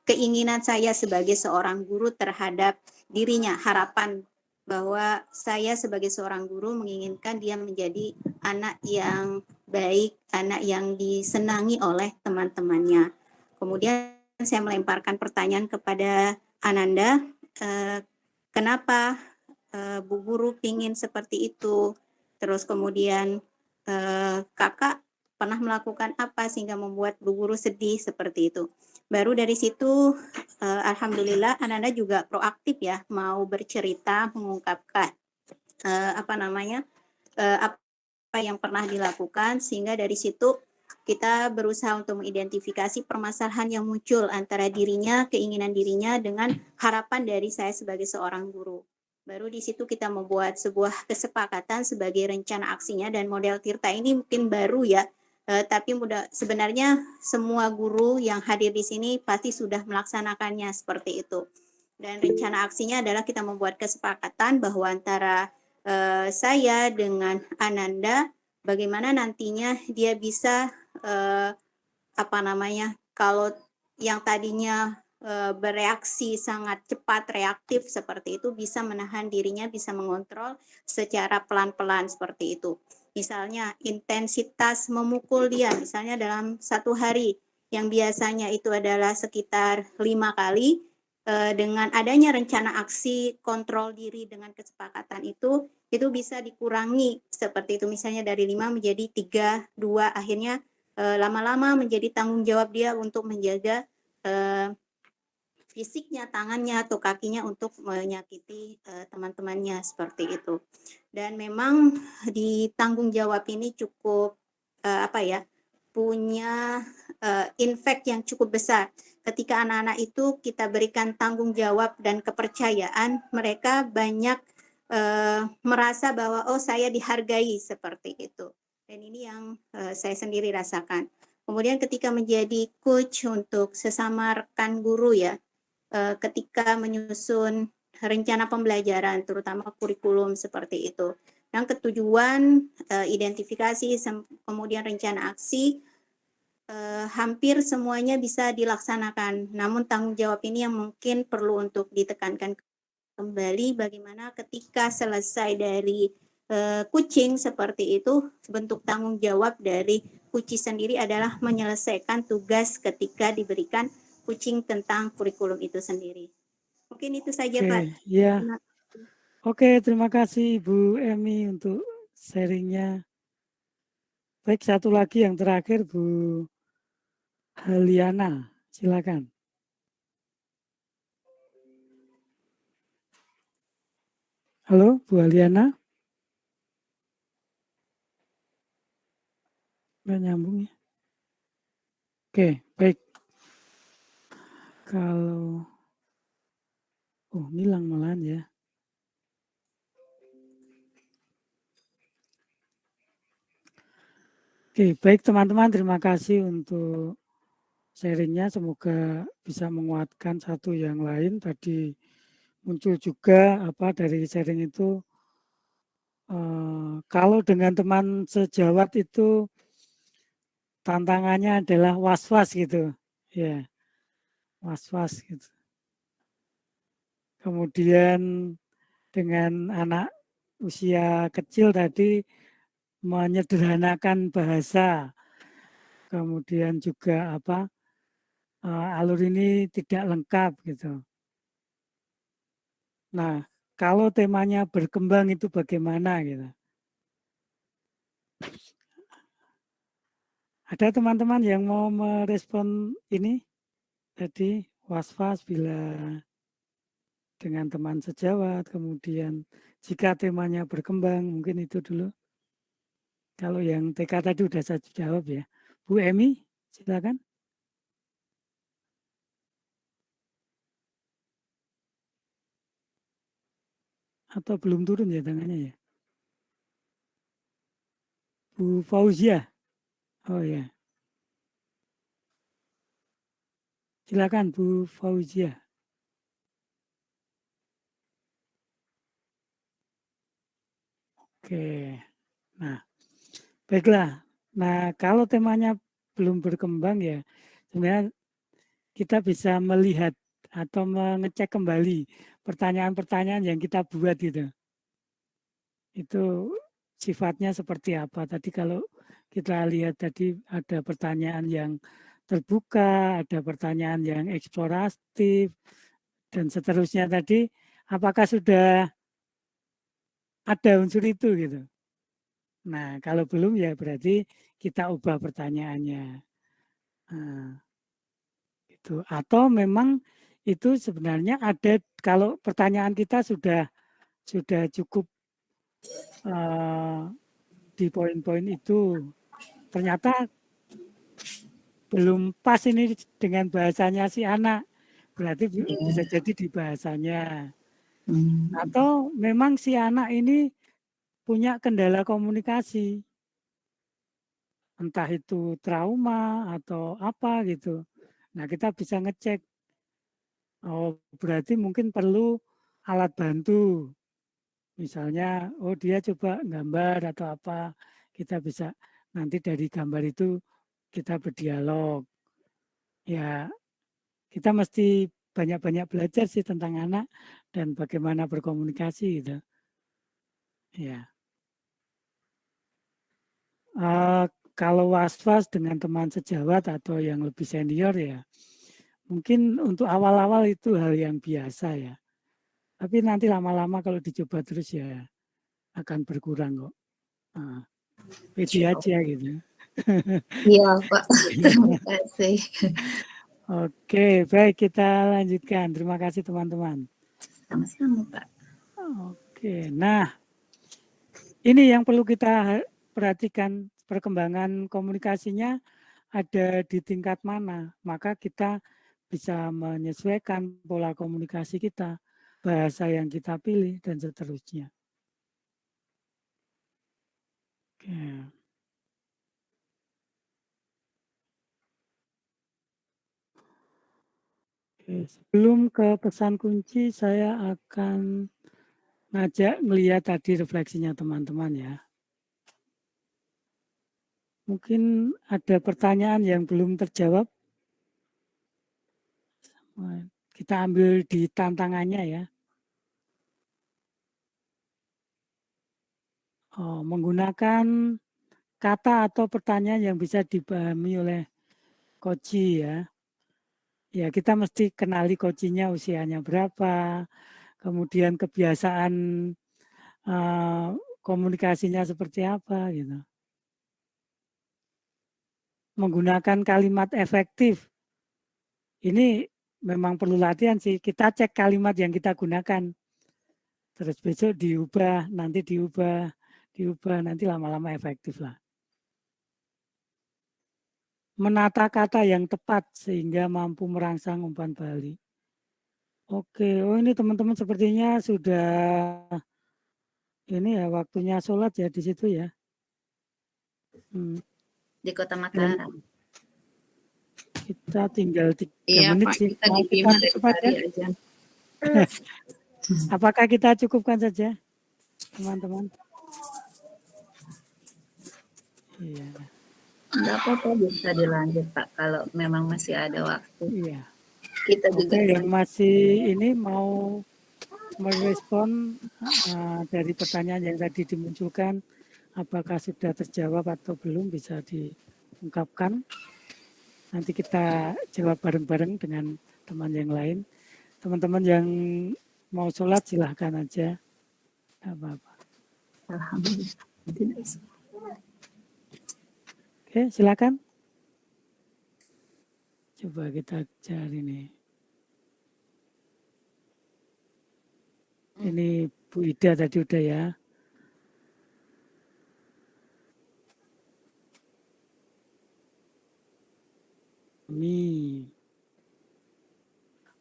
Speaker 12: keinginan saya sebagai seorang guru terhadap dirinya, harapan bahwa saya sebagai seorang guru menginginkan dia menjadi anak yang baik, anak yang disenangi oleh teman-temannya. Kemudian saya melemparkan pertanyaan kepada Ananda, kenapa Bu Guru ingin seperti itu? Terus kemudian kakak pernah melakukan apa sehingga membuat Bu Guru sedih seperti itu? Baru dari situ, alhamdulillah Ananda juga proaktif ya, mau bercerita, mengungkapkan apa yang pernah dilakukan, sehingga dari situ kita berusaha untuk mengidentifikasi permasalahan yang muncul antara dirinya, keinginan dirinya dengan harapan dari saya sebagai seorang guru. Baru di situ kita membuat sebuah kesepakatan sebagai rencana aksinya, dan model Tirta ini mungkin baru ya, tapi sebenarnya semua guru yang hadir di sini pasti sudah melaksanakannya seperti itu. Dan rencana aksinya adalah kita membuat kesepakatan bahwa antara saya dengan Ananda, bagaimana nantinya dia bisa kalau yang tadinya bereaksi sangat cepat, reaktif seperti itu, bisa menahan dirinya, bisa mengontrol secara pelan-pelan seperti itu. Misalnya intensitas memukul dia, misalnya dalam satu hari yang biasanya itu adalah sekitar 5 kali, dengan adanya rencana aksi kontrol diri dengan kesepakatan itu bisa dikurangi seperti itu, misalnya dari 5 menjadi 3, 2, akhirnya lama-lama menjadi tanggung jawab dia untuk menjaga fisiknya, tangannya atau kakinya untuk menyakiti teman-temannya seperti itu. Dan memang di tanggung jawab ini cukup punya impact yang cukup besar. Ketika anak-anak itu kita berikan tanggung jawab dan kepercayaan, mereka banyak merasa bahwa saya dihargai seperti itu. Dan ini yang saya sendiri rasakan. Kemudian ketika menjadi coach untuk sesama rekan guru ya, ketika menyusun rencana pembelajaran, terutama kurikulum seperti itu. Yang ketujuan, identifikasi, kemudian rencana aksi, hampir semuanya bisa dilaksanakan. Namun tanggung jawab ini yang mungkin perlu untuk ditekankan kembali, bagaimana ketika selesai dari kucing seperti itu, bentuk tanggung jawab dari kucing sendiri adalah menyelesaikan tugas ketika diberikan kucing tentang kurikulum itu sendiri. Mungkin itu saja, Pak.
Speaker 1: Ya. Oke, terima kasih Bu Emi untuk sharingnya. Baik, satu lagi yang terakhir Bu Haliana, silakan. Halo, Bu Haliana. Nggak nyambung ya. Oke, baik. Kalau ngilang malahan ya. Oke, baik teman-teman, terima kasih untuk sharingnya. Semoga bisa menguatkan satu yang lain. Tadi muncul juga dari sharing itu, kalau dengan teman sejawat itu tantangannya adalah was-was gitu, ya, was-was gitu. Kemudian dengan anak usia kecil tadi menyederhanakan bahasa, kemudian juga alur ini tidak lengkap gitu. Nah, kalau temanya berkembang itu bagaimana gitu? Ada teman-teman yang mau merespon ini tadi was-was bila dengan teman sejawat, kemudian jika temanya berkembang, mungkin itu dulu. Kalau yang TK tadi sudah saya jawab ya. Bu Emi, silakan. Atau belum turun ya tangannya ya? Bu Fauzia. Oh ya. Silakan Bu Fauzia. Oke. Nah, baiklah. Nah, kalau temanya belum berkembang ya, sebenarnya kita bisa melihat atau mengecek kembali pertanyaan-pertanyaan yang kita buat gitu. Itu sifatnya seperti apa. Tadi kalau kita lihat tadi ada pertanyaan yang terbuka, ada pertanyaan yang eksploratif, dan seterusnya tadi, apakah sudah ada unsur itu gitu. Nah, kalau belum ya berarti kita ubah pertanyaannya. Nah, itu. Atau memang itu sebenarnya ada, kalau pertanyaan kita sudah cukup di poin-poin itu, ternyata belum pas ini dengan bahasanya si anak, berarti bisa jadi di bahasanya. Atau memang si anak ini punya kendala komunikasi. entah itu trauma atau apa gitu. Nah, kita bisa ngecek, oh berarti mungkin perlu alat bantu. Misalnya, oh dia coba gambar atau apa, kita bisa nanti dari gambar itu kita berdialog. Ya, kita mesti banyak-banyak belajar sih tentang anak dan bagaimana berkomunikasi gitu. Ya. Kalau was-was dengan teman sejawat atau yang lebih senior ya, mungkin untuk awal-awal itu hal yang biasa ya. Tapi nanti lama-lama kalau dicoba terus ya akan berkurang kok. Pede aja gitu.
Speaker 11: Iya Pak, terima kasih.
Speaker 1: Oke, baik kita lanjutkan. Terima kasih teman-teman.
Speaker 11: Sama-sama Pak.
Speaker 1: Oke, nah ini yang perlu kita perhatikan, perkembangan komunikasinya ada di tingkat mana. Maka kita bisa menyesuaikan pola komunikasi kita, bahasa yang kita pilih, dan seterusnya. Oke. Oke, sebelum ke pesan kunci, saya akan ngajak melihat tadi refleksinya teman-teman ya. Mungkin ada pertanyaan yang belum terjawab. Kita ambil di tantangannya ya. Menggunakan kata atau pertanyaan yang bisa dipahami oleh Koji ya. Ya kita mesti kenali Kojinya usianya berapa, kemudian kebiasaan komunikasinya seperti apa gitu. Menggunakan kalimat efektif. Ini memang perlu latihan sih. Kita cek kalimat yang kita gunakan. Terus besok diubah, nanti diubah, nanti lama-lama efektif lah. Menata kata yang tepat sehingga mampu merangsang umpan balik. Oke, oh ini teman-teman sepertinya sudah ini ya waktunya sholat ya di situ ya.
Speaker 10: Di Kota Mataram.
Speaker 1: Kita tinggal 3
Speaker 5: Iya
Speaker 1: menit
Speaker 5: Pak,
Speaker 1: sih.
Speaker 5: kita di Bima dari tadi aja.
Speaker 1: Apakah kita cukupkan saja, teman-teman? Iya.
Speaker 11: Enggak apa-apa, bisa dilanjut Pak kalau memang masih ada waktu.
Speaker 1: Iya.
Speaker 11: Kita juga
Speaker 1: yang masih ini mau merespon dari pertanyaan yang tadi dimunculkan, apakah sudah terjawab atau belum bisa diungkapkan. Nanti kita jawab bareng-bareng dengan teman yang lain. Teman-teman yang mau sholat silahkan aja. Tidak apa-apa.
Speaker 11: Alhamdulillah.
Speaker 1: Oke, silakan. Coba kita cari nih. Ini Bu Ida tadi udah ya. Ini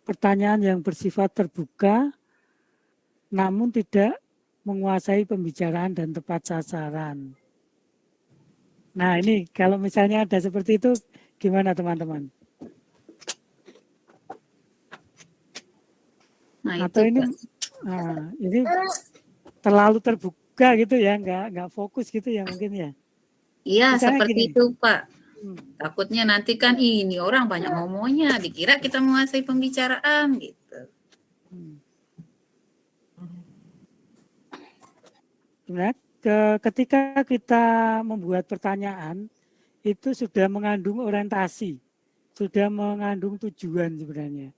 Speaker 1: pertanyaan yang bersifat terbuka, namun tidak menguasai pembicaraan dan tepat sasaran. Nah ini kalau misalnya ada seperti itu, gimana teman-teman?
Speaker 10: Nah,
Speaker 1: atau
Speaker 10: itu,
Speaker 1: ini terlalu terbuka gitu ya, nggak fokus gitu ya mungkin ya?
Speaker 10: Iya,
Speaker 1: Misalnya
Speaker 10: seperti
Speaker 1: gini.
Speaker 10: itu Pak. Takutnya nanti kan ini orang banyak ngomongnya, dikira kita menguasai pembicaraan gitu.
Speaker 1: Nah, ketika kita membuat pertanyaan, itu sudah mengandung orientasi, sudah mengandung tujuan sebenarnya.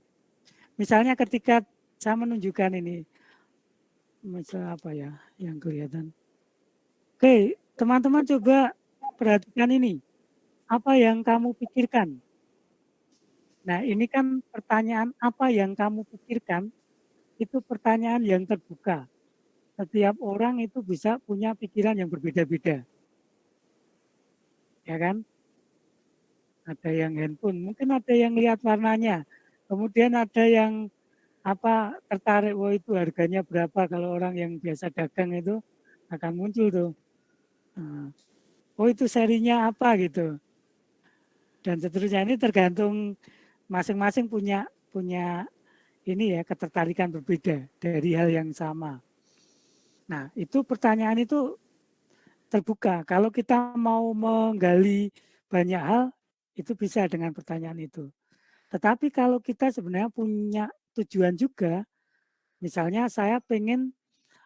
Speaker 1: Misalnya ketika saya menunjukkan ini, misal apa ya yang kelihatan. Oke, teman-teman coba perhatikan ini. Apa yang kamu pikirkan? Nah, ini kan pertanyaan apa yang kamu pikirkan, itu pertanyaan yang terbuka. Setiap orang itu bisa punya pikiran yang berbeda-beda. Ya kan? Ada yang handphone, mungkin ada yang lihat warnanya. Kemudian ada yang tertarik, wah itu harganya berapa, kalau orang yang biasa dagang itu akan muncul tuh. Nah, oh itu serinya apa gitu. Dan seterusnya, ini tergantung masing-masing punya ini ya, ketertarikan berbeda dari hal yang sama. Nah, itu pertanyaan itu terbuka. Kalau kita mau menggali banyak hal, itu bisa dengan pertanyaan itu. Tetapi kalau kita sebenarnya punya tujuan juga, misalnya saya pengen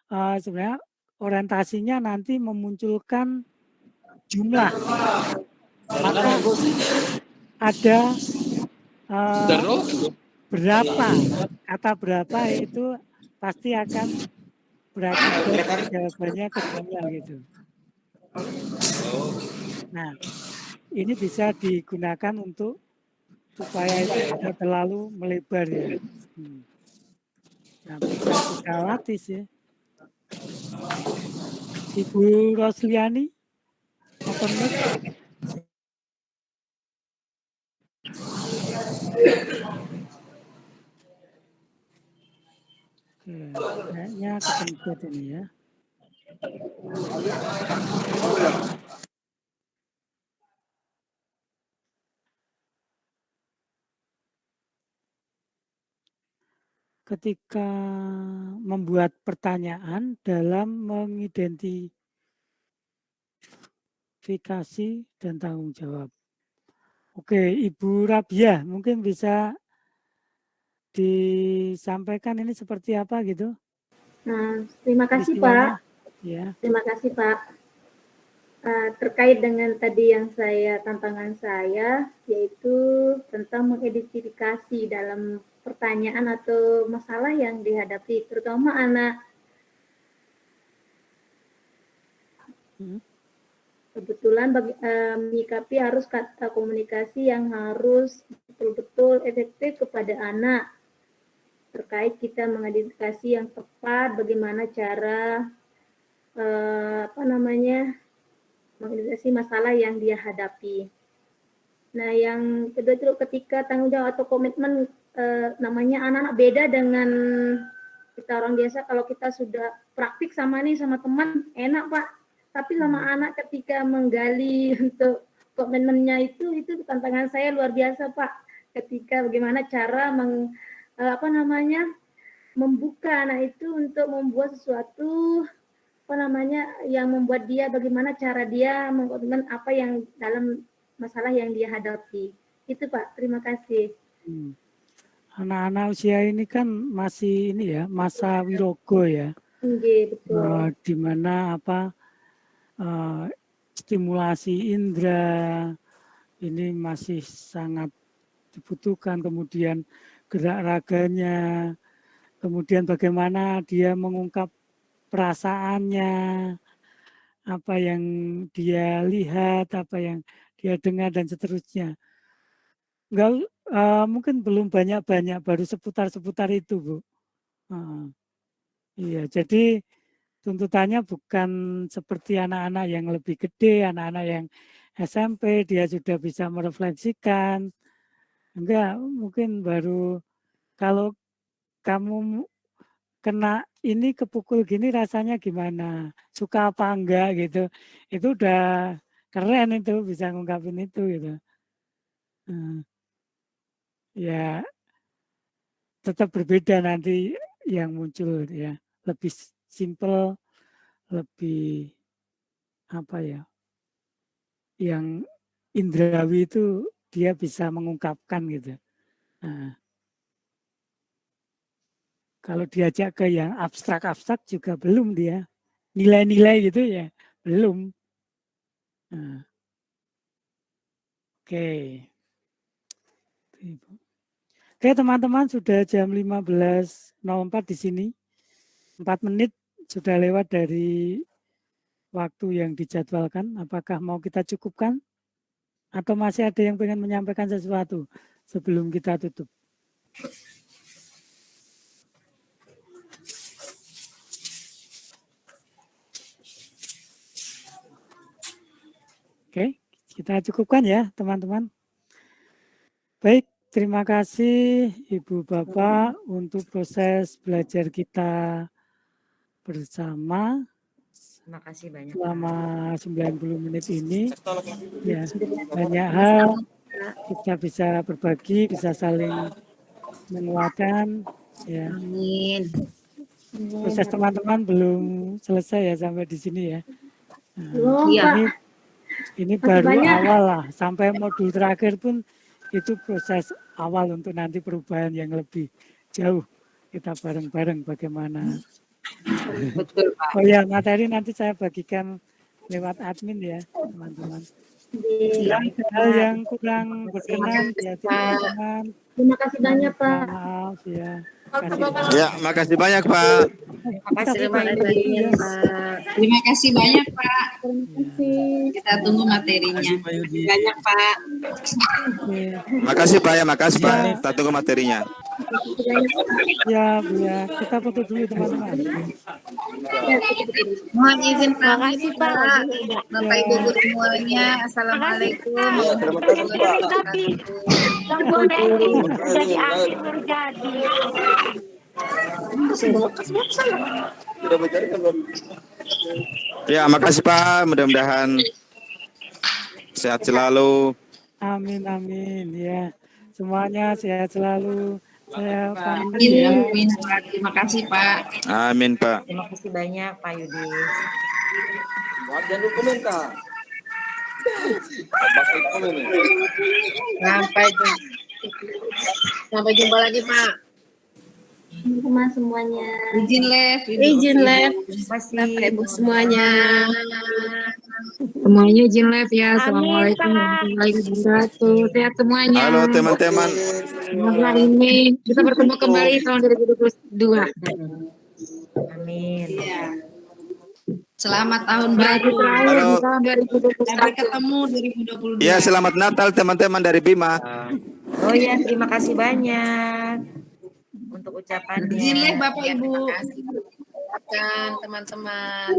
Speaker 1: sebenarnya orientasinya nanti memunculkan jumlah, maka ada berapa, kata berapa itu pasti akan berakibat jawabannya ke jumlah gitu. Nah, ini bisa digunakan untuk supaya itu tidak terlalu melebar ya. Nah, bisa kita latih ya. Ibu Rosliani, open mic. Oke, kayaknya kepencet ini ya. Ketika membuat pertanyaan dalam mengidentifikasi dan tanggung jawab. Oke, Ibu Rabia mungkin bisa disampaikan ini seperti apa gitu?
Speaker 13: Nah, terima kasih Pak.
Speaker 1: Ya.
Speaker 13: Terima kasih Pak. Terkait dengan tadi yang tantangan saya, yaitu tentang mengidentifikasi dalam pertanyaan atau masalah yang dihadapi, terutama anak. Kebetulan menyikapi harus kata komunikasi yang harus betul-betul efektif kepada anak. Terkait kita mengidentifikasi yang tepat, bagaimana cara mengidentifikasi masalah yang dia hadapi. Nah, yang kedua itu ketika tanggung jawab atau komitmen, namanya anak-anak beda dengan kita orang biasa. Kalau kita sudah praktik sama teman, enak Pak. Tapi sama anak ketika menggali untuk komitmennya itu tantangan saya luar biasa Pak. Ketika bagaimana cara membuka anak itu untuk membuat sesuatu yang membuat dia, bagaimana cara dia mengkomitmen apa yang dalam masalah yang dia hadapi. Itu Pak, terima kasih.
Speaker 1: Anak-anak usia ini kan masih ini ya, masa wirogo ya.
Speaker 13: Betul.
Speaker 1: Di mana stimulasi indera ini masih sangat dibutuhkan, kemudian gerak raganya, kemudian bagaimana dia mengungkap perasaannya, apa yang dia lihat, apa yang dia dengar dan seterusnya. Enggak, mungkin belum banyak-banyak, baru seputar-seputar itu Bu. Iya, jadi tuntutannya bukan seperti anak-anak yang lebih gede, anak-anak yang SMP, dia sudah bisa merefleksikan. Enggak, mungkin baru kalau kamu kena ini kepukul gini rasanya gimana, suka apa enggak gitu. Itu udah keren itu, bisa ngungkapin itu gitu. Ya, tetap berbeda nanti yang muncul ya, lebih simple, lebih yang indrawi itu dia bisa mengungkapkan gitu. Nah, kalau diajak ke yang abstrak-abstrak juga belum dia. Nilai-nilai gitu ya, belum. Nah. Oke. Oke teman-teman, sudah jam 15.04 di sini. 4 menit sudah lewat dari waktu yang dijadwalkan. Apakah mau kita cukupkan? Atau masih ada yang pengen menyampaikan sesuatu sebelum kita tutup? Oke, kita cukupkan ya teman-teman. Baik, terima kasih Ibu Bapak untuk proses belajar kita bersama.
Speaker 11: Terima kasih banyak.
Speaker 1: selama 90 menit ini. Ya, banyak hal kita bisa berbagi, bisa saling menguatkan. Ya.
Speaker 10: Amin.
Speaker 1: Proses teman-teman belum selesai ya sampai di sini ya.
Speaker 13: Belum,
Speaker 1: Nah,
Speaker 13: Pak.
Speaker 1: ini
Speaker 13: Masih
Speaker 1: baru
Speaker 13: banyak.
Speaker 1: awal lah, sampai modul terakhir pun itu proses awal untuk nanti perubahan yang lebih jauh. Kita bareng-bareng bagaimana.
Speaker 11: Betul, Pak.
Speaker 1: Oh ya, materi nanti saya bagikan lewat admin ya, teman-teman. Hal yang kurang berkenan di hati teman-teman.
Speaker 13: Terima kasih banyak, Pak.
Speaker 1: Maaf ya.
Speaker 14: Ya, makasih banyak Pak.
Speaker 5: Terima kasih materinya, Pak.
Speaker 2: Terima kasih banyak Pak. Kita tunggu materinya. Banyak Pak.
Speaker 14: Makasih Pak ya, makasih Pak. Kita tunggu materinya.
Speaker 1: Ya, Bu ya. Kita foto dulu teman-teman.
Speaker 10: Mohon izin pamit
Speaker 13: Makasih, Pak.
Speaker 10: Pak. Bapak Ibu guru semuanya. Assalamualaikum warahmatullahi wabarakatuh.
Speaker 13: Sudah diakhir jadi.
Speaker 14: Ya, makasih Pak. Mudah-mudahan sehat selalu.
Speaker 1: Amin, amin. Ya, semuanya sehat selalu. Saya pamit
Speaker 2: Amin,
Speaker 1: ya.
Speaker 2: amin, Pak. Terima kasih Pak.
Speaker 14: Amin Pak.
Speaker 11: Terima kasih banyak Pak Yudis.
Speaker 5: Sampai jumpa lagi, Pak.
Speaker 13: Teman semuanya.
Speaker 2: Izin live.
Speaker 10: Izin live.
Speaker 11: Terima kasih.
Speaker 10: Bapak Ibu semuanya.
Speaker 6: Semuanya izin live ya. Assalamualaikum warahmatullahi wabarakatuh. Sehat semuanya.
Speaker 14: Halo teman-teman.
Speaker 6: Semoga ini bisa bertemu kembali tahun 2022.
Speaker 11: Amin.
Speaker 2: Iya. Selamat tahun baru.
Speaker 14: Halo.
Speaker 2: Sampai ketemu 2022.
Speaker 14: Ya, selamat Natal teman-teman dari Bima.
Speaker 11: Oh ya, terima kasih banyak untuk ucapannya.
Speaker 2: Izin live Bapak Ibu.
Speaker 5: Terima kasih teman-teman.